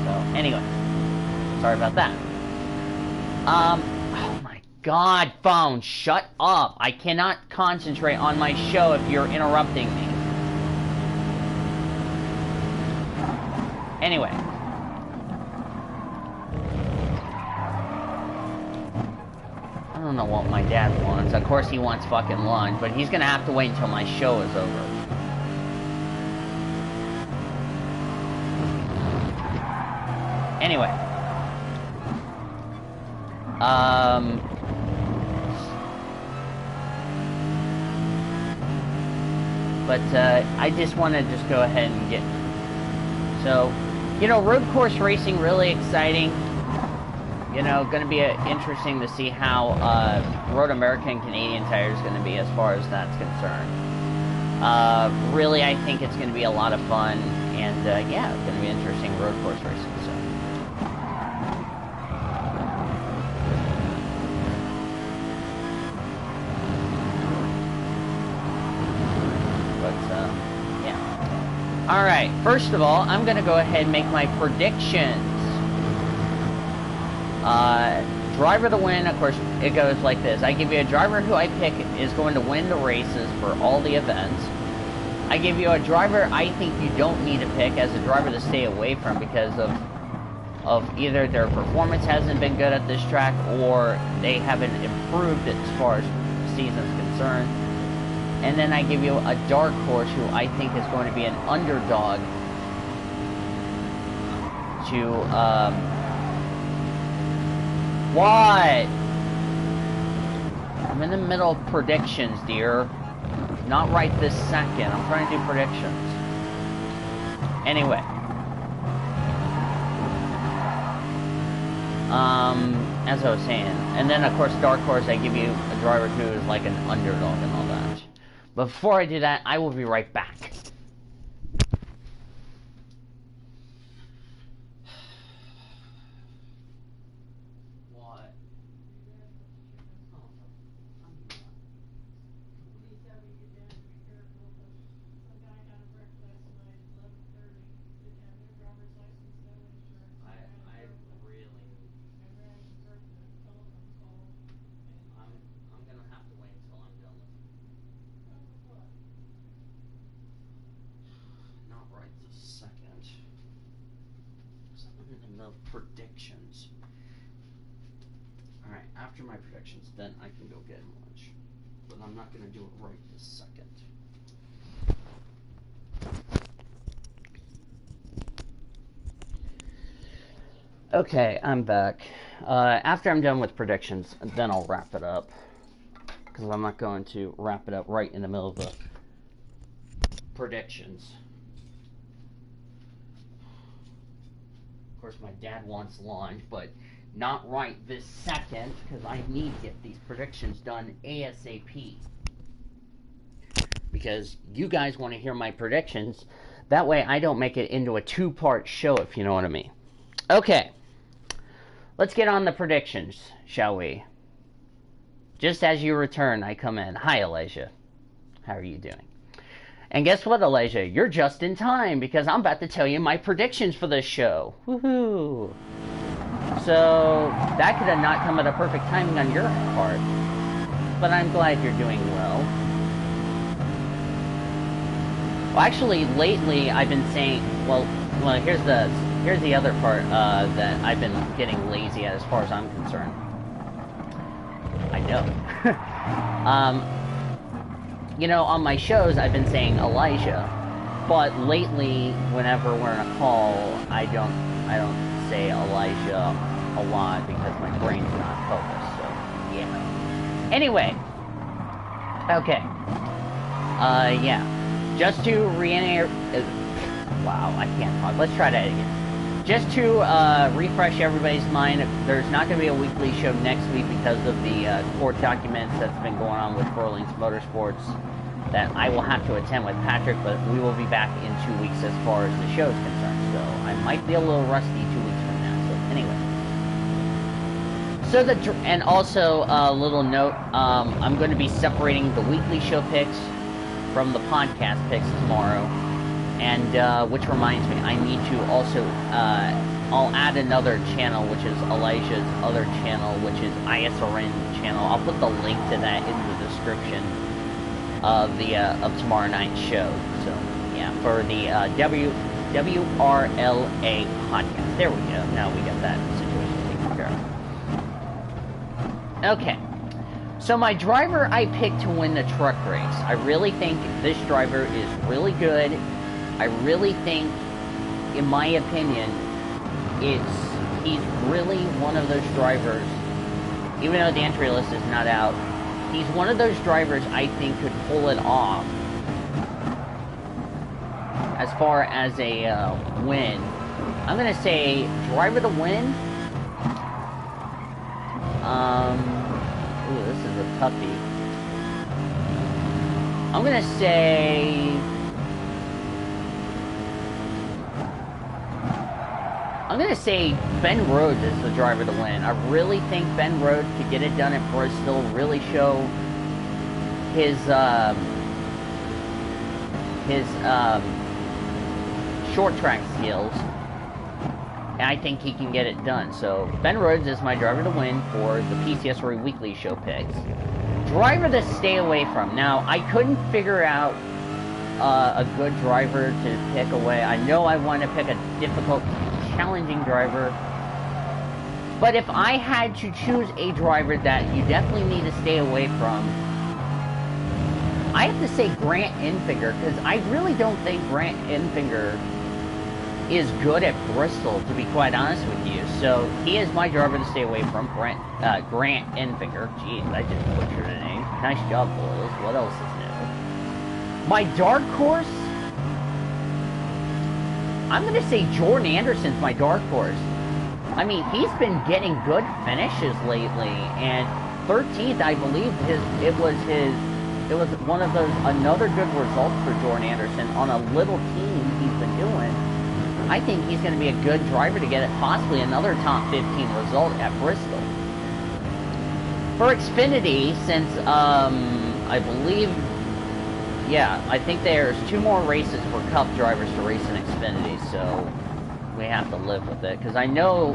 So, anyway, sorry about that. Oh my god, phone, shut up. I cannot concentrate on my show if you're interrupting me. Anyway. I don't know what my dad wants. Of course he wants fucking lunch, but he's gonna have to wait until my show is over. Anyway. But I just want to just go ahead and get... So, you know, road course racing, really exciting. You know, going to be interesting to see how Road America and Canadian Tire is going to be as far as that's concerned. Really, I think it's going to be a lot of fun, and yeah, it's going to be interesting road course racing. So. Yeah. All right. First of all, I'm going to go ahead and make my predictions. Driver to win, of course, it goes like this. I give you a driver who I pick is going to win the races for all the events. I give you a driver I think you don't need to pick as a driver to stay away from because of either their performance hasn't been good at this track or they haven't improved as far as the season's concerned. And then I give you a dark horse who I think is going to be an underdog to, what? I'm in the middle of predictions, dear. Not right this second. I'm trying to do predictions. Anyway. As I was saying. And then, of course, dark horse, I give you a driver who is like an underdog and all that. But before I do that, I will be right back. Predictions. Alright, after my predictions, then I can go get lunch. But I'm not going to do it right this second. Okay, I'm back. After I'm done with predictions, then I'll wrap it up. Because I'm not going to wrap it up right in the middle of the predictions. Of course, my dad wants lunch, but not right this second, because I need to get these predictions done ASAP. Because you guys want to hear my predictions. That way I don't make it into a two-part show, if you know what I mean. Okay. Let's get on the predictions, shall we? Just as you return, I come in. Hi, Elijah. How are you doing? And guess what, Elijah? You're just in time, because I'm about to tell you my predictions for this show. Woohoo! So, that could have not come at a perfect timing on your part. But I'm glad you're doing well. Well, actually, lately, I've been saying... Well, here's the other part that I've been getting lazy at as far as I'm concerned. I know. You know, on my shows, I've been saying Elijah, but lately, whenever we're in a call, I don't say Elijah a lot because my brain's not focused. So yeah. Anyway, okay. Yeah. Just to reiterate. Wow, I can't talk. Let's try that again. Just to refresh everybody's mind, there's not going to be a weekly show next week because of the court documents that's been going on with Furlings Motorsports that I will have to attend with Patrick, but we will be back in 2 weeks as far as the show is concerned. So I might be a little rusty 2 weeks from now. So anyway. And also a little note, I'm going to be separating the weekly show picks from the podcast picks tomorrow. And, which reminds me, I need to also, I'll add another channel, which is Elijah's other channel, which is ISRN channel. I'll put the link to that in the description of tomorrow night's show. So, yeah, for the, WRLA podcast. There we go. Now we got that situation taken care of. Okay. So my driver I picked to win the truck race, I really think this driver is really good. I really think, in my opinion, he's really one of those drivers, even though the entry list is not out, he's one of those drivers I think could pull it off as far as a win. I'm going to say driver to win. Ooh, this is a toughie. I'm going to say... I'm going to say Ben Rhodes is the driver to win. I really think Ben Rhodes could get it done at Bristol, really show his short track skills. And I think he can get it done. So Ben Rhodes is my driver to win for the PCSRA Weekly Show picks. Driver to stay away from. Now, I couldn't figure out a good driver to pick away. I know I want to pick a difficult, challenging driver, but if I had to choose a driver that you definitely need to stay away from, I have to say Grant Enfinger, because I really don't think Grant Enfinger is good at Bristol, to be quite honest with you. So he is my driver to stay away from, Grant Enfinger. Jeez, I just butchered a name. Nice job, boys. What else is new? My dark horse, I'm going to say Jordan Anderson's my dark horse. I mean, he's been getting good finishes lately, and 13th, I believe, it was one of those, another good result for Jordan Anderson on a little team he's been doing. I think he's going to be a good driver to get it, possibly another top 15 result at Bristol. For Xfinity, since, I believe, yeah, I think there's 2 more races for Cup drivers to race in Xfinity, so we have to live with it. Because I know,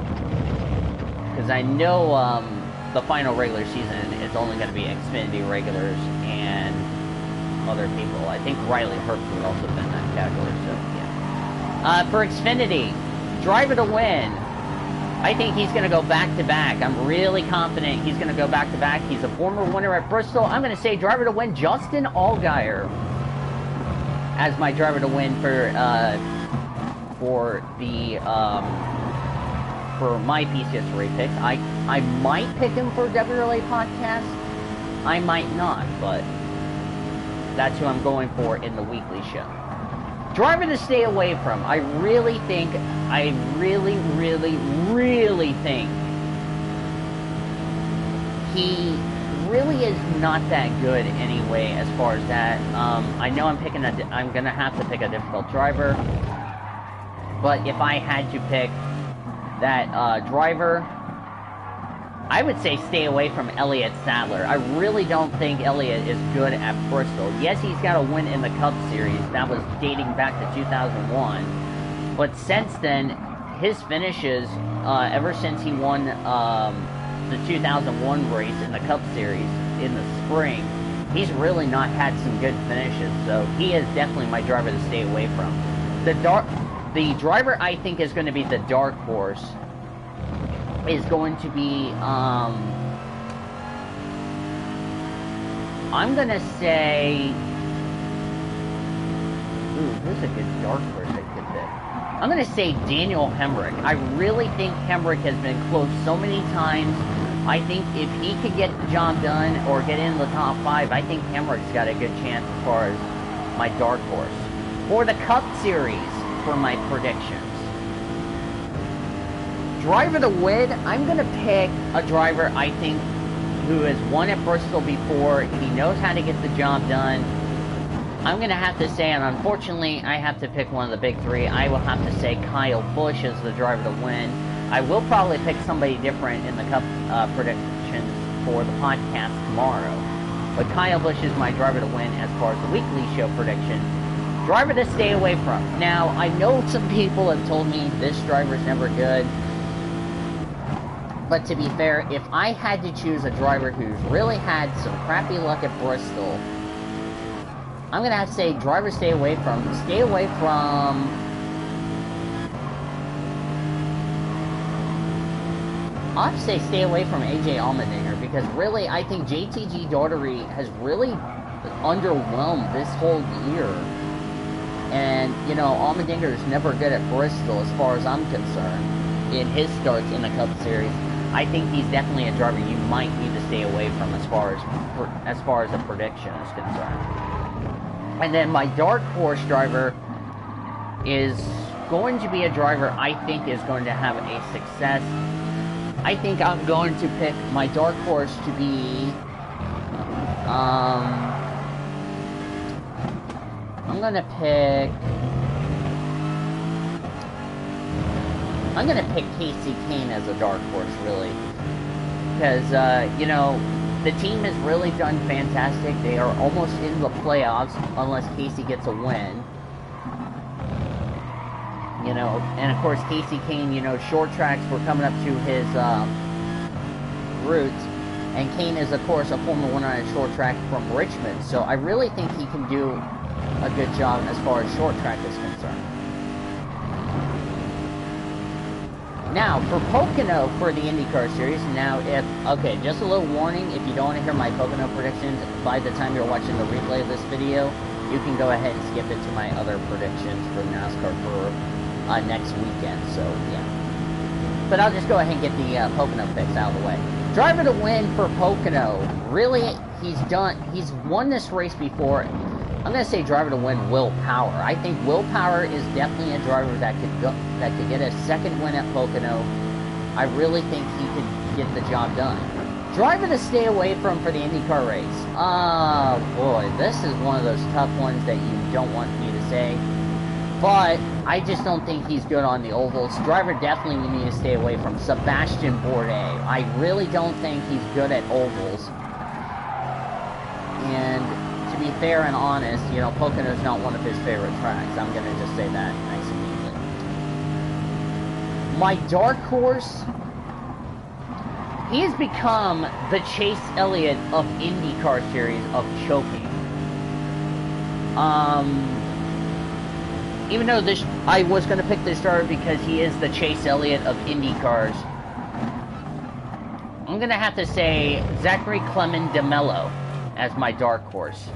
the final regular season is only going to be Xfinity regulars and other people. I think Riley Herbst would also be in that category, so yeah. For Xfinity, driver to win. I think he's going to go back-to-back. I'm really confident he's going to go back-to-back. He's a former winner at Bristol. I'm going to say driver to win, Justin Allgaier, as my driver to win for the for my PCSRA picks. I might pick him for WLA podcast. I might not, but that's who I'm going for in the weekly show. Driver to stay away from. I really think he really is not that good anyway as far as that. I know I'm gonna have to pick a difficult driver, but if I had to pick that driver, I would say stay away from Elliott Sadler. I really don't think Elliott is good at Bristol. Yes, he's got a win in the Cup Series. That was dating back to 2001. But since then, his finishes, ever since he won the 2001 race in the Cup Series in the spring, he's really not had some good finishes. So he is definitely my driver to stay away from. The driver I think is going to be the dark horse is going to be, I'm going to say, ooh, who's a good dark horse I could pick? I'm going to say Daniel Hemrick. I really think Hemrick has been close so many times. I think if he could get the job done or get in the top 5, I think Hemrick's got a good chance as far as my dark horse. For the Cup Series, for my predictions. Driver to win, I'm going to pick a driver I think who has won at Bristol before. He knows how to get the job done. I'm going to have to say, and unfortunately I have to pick one of the big 3, I will have to say Kyle Busch is the driver to win. I will probably pick somebody different in the Cup predictions for the podcast tomorrow. But Kyle Busch is my driver to win as far as the weekly show prediction. Driver to stay away from. Now, I know some people have told me this driver's never good. But to be fair, if I had to choose a driver who's really had some crappy luck at Bristol, I'm going to have to say driver to stay away from. I'll have to say stay away from AJ Allmendinger, because really I think JTG Daugherty has really underwhelmed this whole year. And, you know, Allmendinger is never good at Bristol as far as I'm concerned in his starts in the Cup Series. I think he's definitely a driver you might need to stay away from as far as a prediction is concerned. And then my dark horse driver is going to be a driver I think is going to have a success. I think I'm going to pick my dark horse to be, I'm going to pick Casey Kane as a dark horse, really. Because, you know, the team has really done fantastic. They are almost in the playoffs, unless Casey gets a win. You know, and of course, Casey Kane, you know, short tracks were coming up to his roots. And Kane is, of course, a former winner on a short track from Richmond. So I really think he can do a good job as far as short track is concerned. Now, for Pocono for the IndyCar Series, okay, just a little warning, if you don't want to hear my Pocono predictions, by the time you're watching the replay of this video, you can go ahead and skip it to my other predictions for NASCAR for next weekend, so yeah. But I'll just go ahead and get the Pocono picks out of the way. Driver to win for Pocono, really, he's won this race before. I'm going to say driver to win, Will Power. I think Will Power is definitely a driver that could get a second win at Pocono. I really think he could get the job done. Driver to stay away from for the IndyCar race. Oh boy, this is one of those tough ones that you don't want me to say. But I just don't think he's good on the ovals. Driver definitely you need to stay away from, Sebastian Bourdais. I really don't think he's good at ovals. And to be fair and honest, you know, Pocono is not one of his favorite tracks. I'm going to just say that nice and neatly. My dark horse, he has become the Chase Elliott of IndyCar Series of choking. Even though I was going to pick this driver because he is the Chase Elliott of IndyCars, I'm going to have to say Zachary Clement de Mello as my dark horse.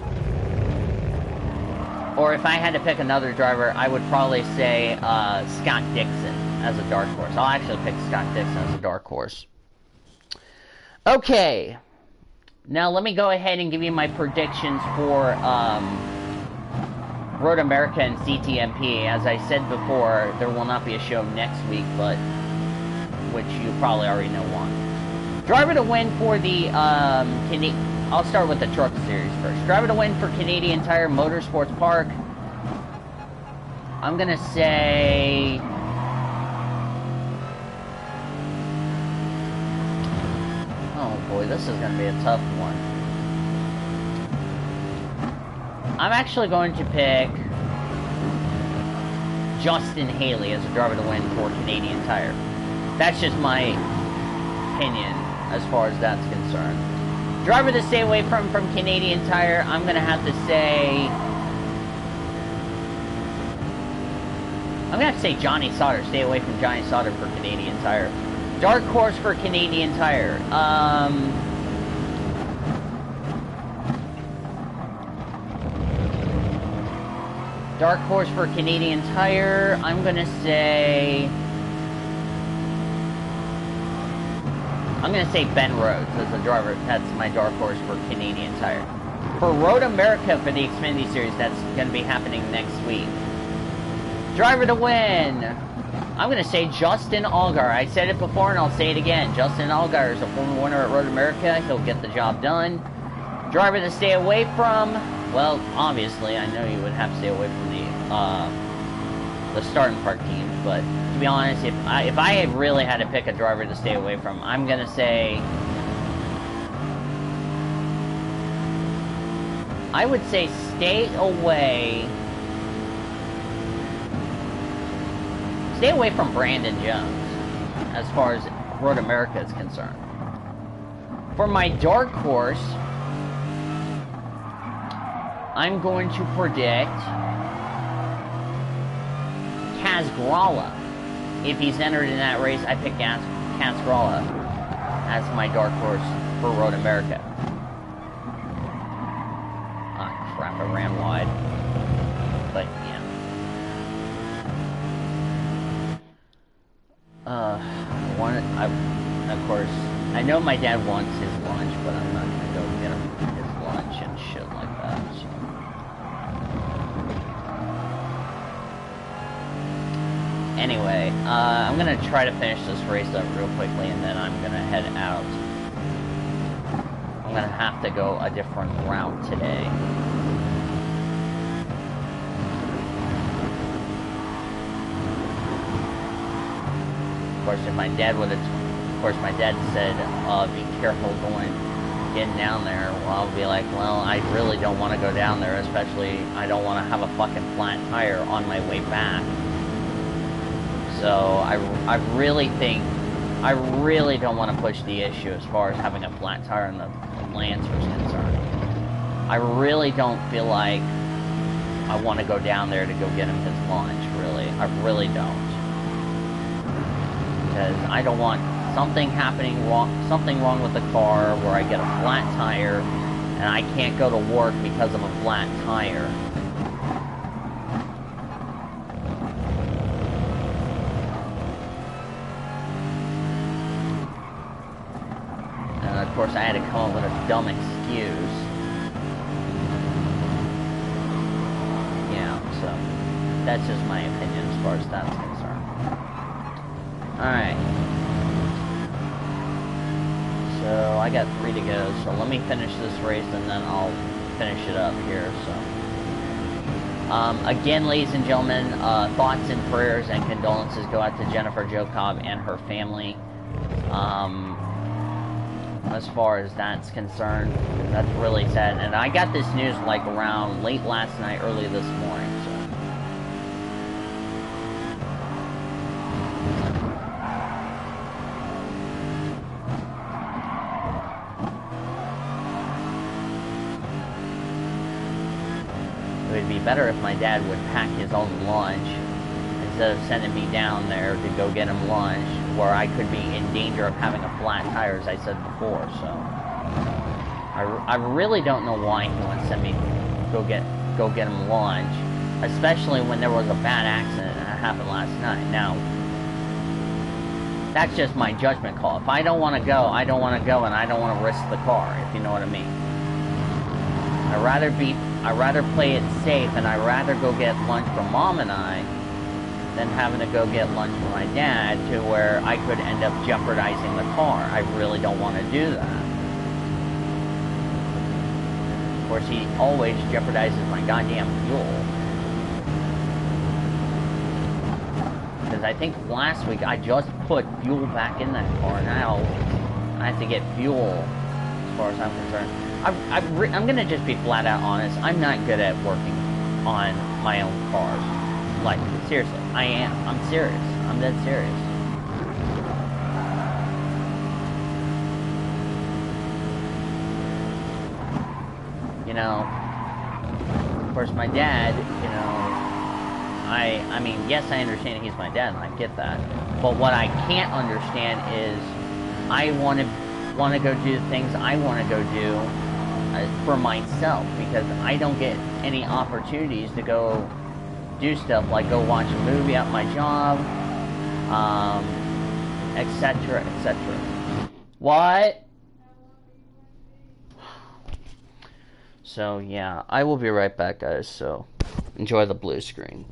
Or if I had to pick another driver, I would probably say Scott Dixon as a dark horse. I'll actually pick Scott Dixon as a dark horse. Okay. Now let me go ahead and give you my predictions for Road America and CTMP. As I said before, there will not be a show next week, but which you probably already know why. Driver to win for the I'll start with the Truck Series first. Driver to win for Canadian Tire Motorsports Park. I'm gonna say oh boy, this is gonna be a tough one. I'm actually going to pick Justin Haley as a driver to win for Canadian Tire. That's just my opinion as far as that's concerned. Driver to stay away from Canadian Tire, I'm going to have to say... I'm going to have to say Johnny Sauter. Stay away from Johnny Sauter for Canadian Tire. Dark horse for Canadian Tire. Dark horse for Canadian Tire, I'm going to say... I'm going to say Ben Rhodes as a driver. That's my dark horse for Canadian Tire. For Road America for the Xfinity Series, that's going to be happening next week. Driver to win! I'm going to say Justin Allgaier. I said it before and I'll say it again. Justin Allgaier is a former winner at Road America. He'll get the job done. Driver to stay away from... Well, obviously, I know you would have to stay away from the starting park teams, but to be honest, if I really had to pick a driver to stay away from, I'm gonna say I would say stay away from Brandon Jones as far as Road America is concerned. For my dark horse, I'm going to predict Kaz Grala. If he's entered in that race, I pick Kaz Grala as my dark horse for Road America. Ah, crap, I ran wide. But, yeah. Of course, I know my dad wants his lunch, but I'm not going to go get him his lunch and shit like that, so. Anyway, I'm going to try to finish this race up real quickly, and then I'm going to head out. I'm going to have to go a different route today. Of course, if my dad would have... Of course, my dad said, be careful getting down there. Well, I'll be like, well, I really don't want to go down there, especially I don't want to have a fucking flat tire on my way back. So, I really don't want to push the issue as far as having a flat tire in the Lancer is concerned. I really don't feel like I want to go down there to go get him his lunch, really. I really don't. Because I don't want something wrong with the car where I get a flat tire and I can't go to work because of a flat tire. Of course, I had to come up with a dumb excuse. Yeah, so that's just my opinion as far as that's concerned. Alright. So, I got 3 to go, so let me finish this race and then I'll finish it up here, so. Again, ladies and gentlemen, thoughts and prayers and condolences go out to Jennifer Jo Cobb and her family. As far as that's concerned, that's really sad. And I got this news like around late last night, early this morning, so. It would be better if my dad would pack his own lunch instead of sending me down there to go get him lunch, where I could be in danger of having a flat tire, as I said before, so. I really don't know why he wouldn't send me go get him lunch, especially when there was a bad accident that happened last night. Now, That's just my judgment call. If I don't want to go, I don't want to go, and I don't want to risk the car, if you know what I mean. I'd rather play it safe, and I'd rather go get lunch for Mom and I than having to go get lunch for my dad, to where I could end up jeopardizing the car. I really don't want to do that. Of course, he always jeopardizes my goddamn fuel. Because I think last week I just put fuel back in that car. Now I have to get fuel, as far as I'm concerned. I'm going to just be flat out honest. I'm not good at working on my own cars. Like, seriously, I am. I'm serious. I'm dead serious. You know, of course, my dad, you know, I mean, yes, I understand he's my dad, and I get that. But what I can't understand is I want to go do the things I want to go do for myself, because I don't get any opportunities to go do stuff like go watch a movie at my job, etc., etc. What? So yeah, I will be right back, guys. So enjoy the blue screen.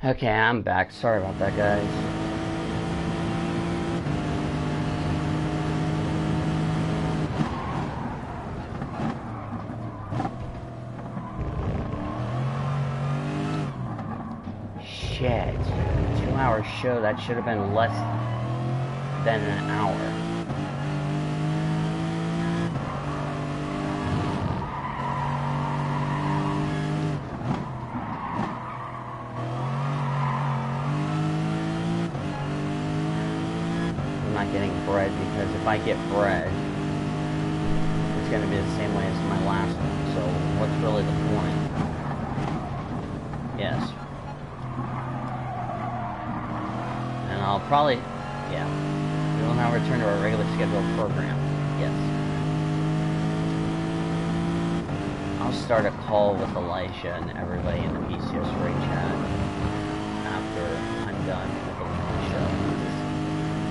Okay, I'm back. Sorry about that, guys. Shit. 2-hour show, that should have been less than an hour. Getting bread, because if I get bread, it's going to be the same way as my last one, so what's really the point? Yes. And I'll probably, yeah, we will now return to our regular scheduled program. Yes. I'll start a call with Elisha and everybody in the PCSRA chat after I'm done with the show.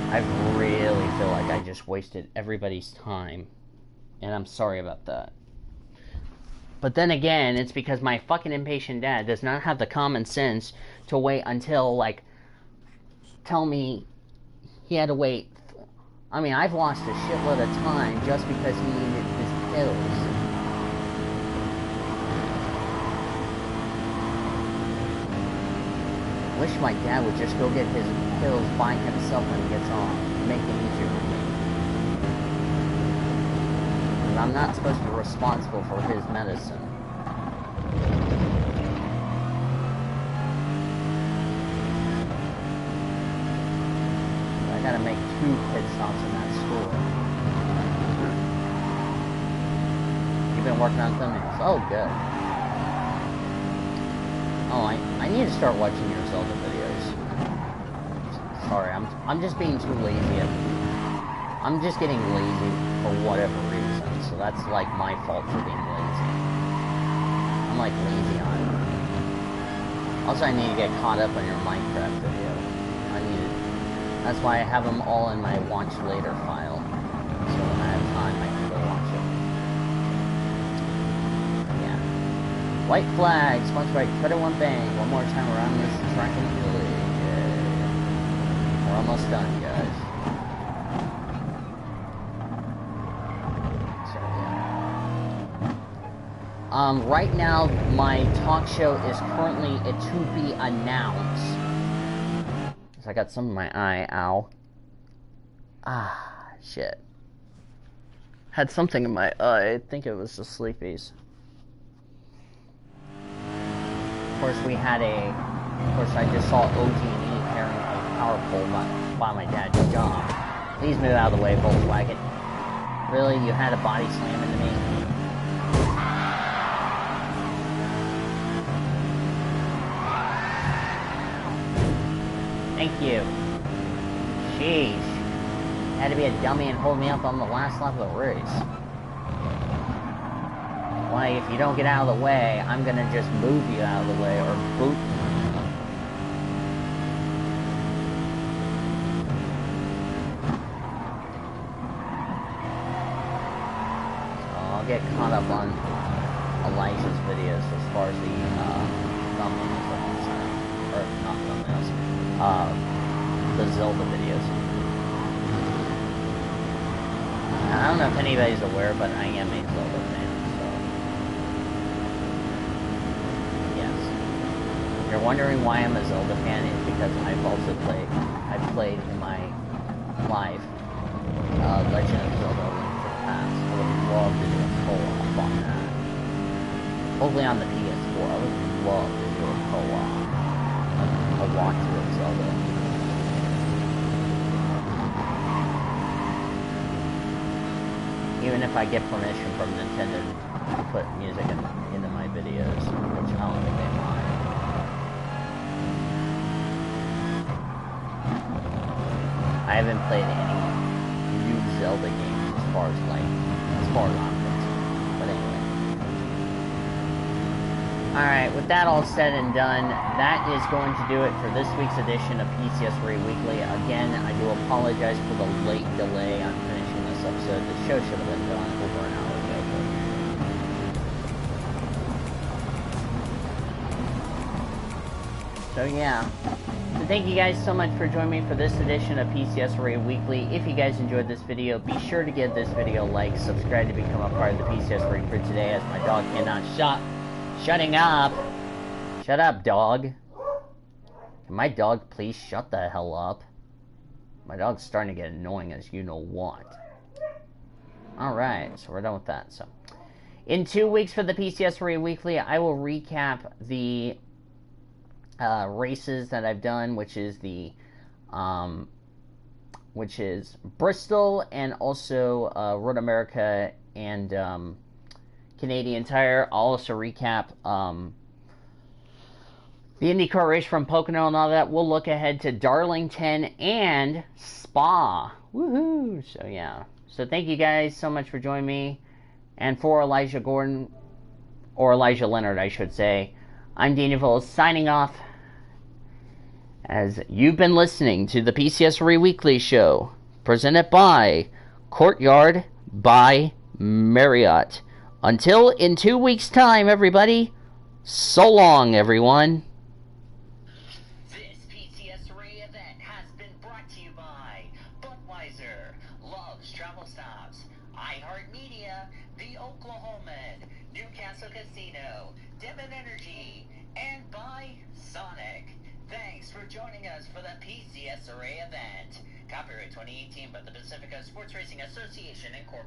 I really feel like I just wasted everybody's time, and I'm sorry about that. But then again, it's because my fucking impatient dad does not have the common sense to wait until, like, tell me he had to wait. I mean, I've lost a shitload of time just because he needed his pills. Wish my dad would just go get his pills by himself when he gets on. Make it easier for me. Because I'm not supposed to be responsible for his medicine. I gotta make 2 pit stops in that school. You've been working on thumbnails. Oh, good. Oh, I need to start watching your Zelda videos. Sorry, I'm just being too lazy. I'm just getting lazy for whatever reason, so that's like my fault for being lazy. I'm like lazy on it. Also, I need to get caught up on your Minecraft video. That's why I have them all in my watch later file. So when I have time, I can go watch it. White flag, sponsored by Credit One Bank. One more time around this track and field. Yeah. We're almost done, guys. So, yeah. Right now, my talk show is currently to be announced. So I got some in my eye. Ow. Ah, shit. Had something in my eye. I think it was the sleepies. Of course, I just saw OG&E carrying a power pole by my dad's job. Please move out of the way, Volkswagen. Really? You had a body slam into me? Thank you. Sheesh. Had to be a dummy and hold me up on the last lap of the race. Why, if you don't get out of the way, I'm gonna just move you out of the way, or boot you. So I'll get caught up on Elijah's videos as far as the thumbnails are concerned. Or, not thumbnails. The Zelda videos. I don't know if anybody's aware, but I am a Zelda fan. If you're wondering why I'm a Zelda fan, it's because I've played in my life Legend of Zelda: A Link to the Past. I would love to do a co-op on that. Hopefully on the PS4. I would love to do a co-op. A walkthrough of Zelda. Even if I get permission from Nintendo to put music into my videos, which I don't think they mind. I haven't played any new Zelda games as far as I'm concerned. But anyway. Alright, with that all said and done, that is going to do it for this week's edition of PCSRA Weekly. Again, I do apologize for the late delay on finishing this episode. The show should have been done over an hour ago. So yeah. So thank you guys so much for joining me for this edition of PCSRA Weekly. If you guys enjoyed this video, be sure to give this video a like, subscribe to become a part of the PCSRA for today, as my dog cannot shutting up. Shut up, dog. Can my dog please shut the hell up? My dog's starting to get annoying, as you know what. Alright, so we're done with that. So, in 2 weeks for the PCSRA Weekly, I will recap the races that I've done, which is Bristol and also Road America and Canadian Tire. I'll also recap the IndyCar race from Pocono and all that. We'll look ahead to Darlington and Spa. Woohoo! So yeah. So thank you guys so much for joining me. And for Elijah Gordon, or Elijah Leonard, I should say, I'm Daniel signing off. As you've been listening to the PCSRA Weekly Show, presented by Courtyard by Marriott. Until in 2 weeks' time, everybody. So long, everyone. This PCSRA event has been brought to you by Budweiser, Love's Travel Stops, iHeartMedia, The Oklahoman, Newcastle Casino, Devon Energy, and by Sonic. Thanks for joining us for the PCSRA event. Copyright 2018 by the Pacifica Sports Racing Association, Incorporated.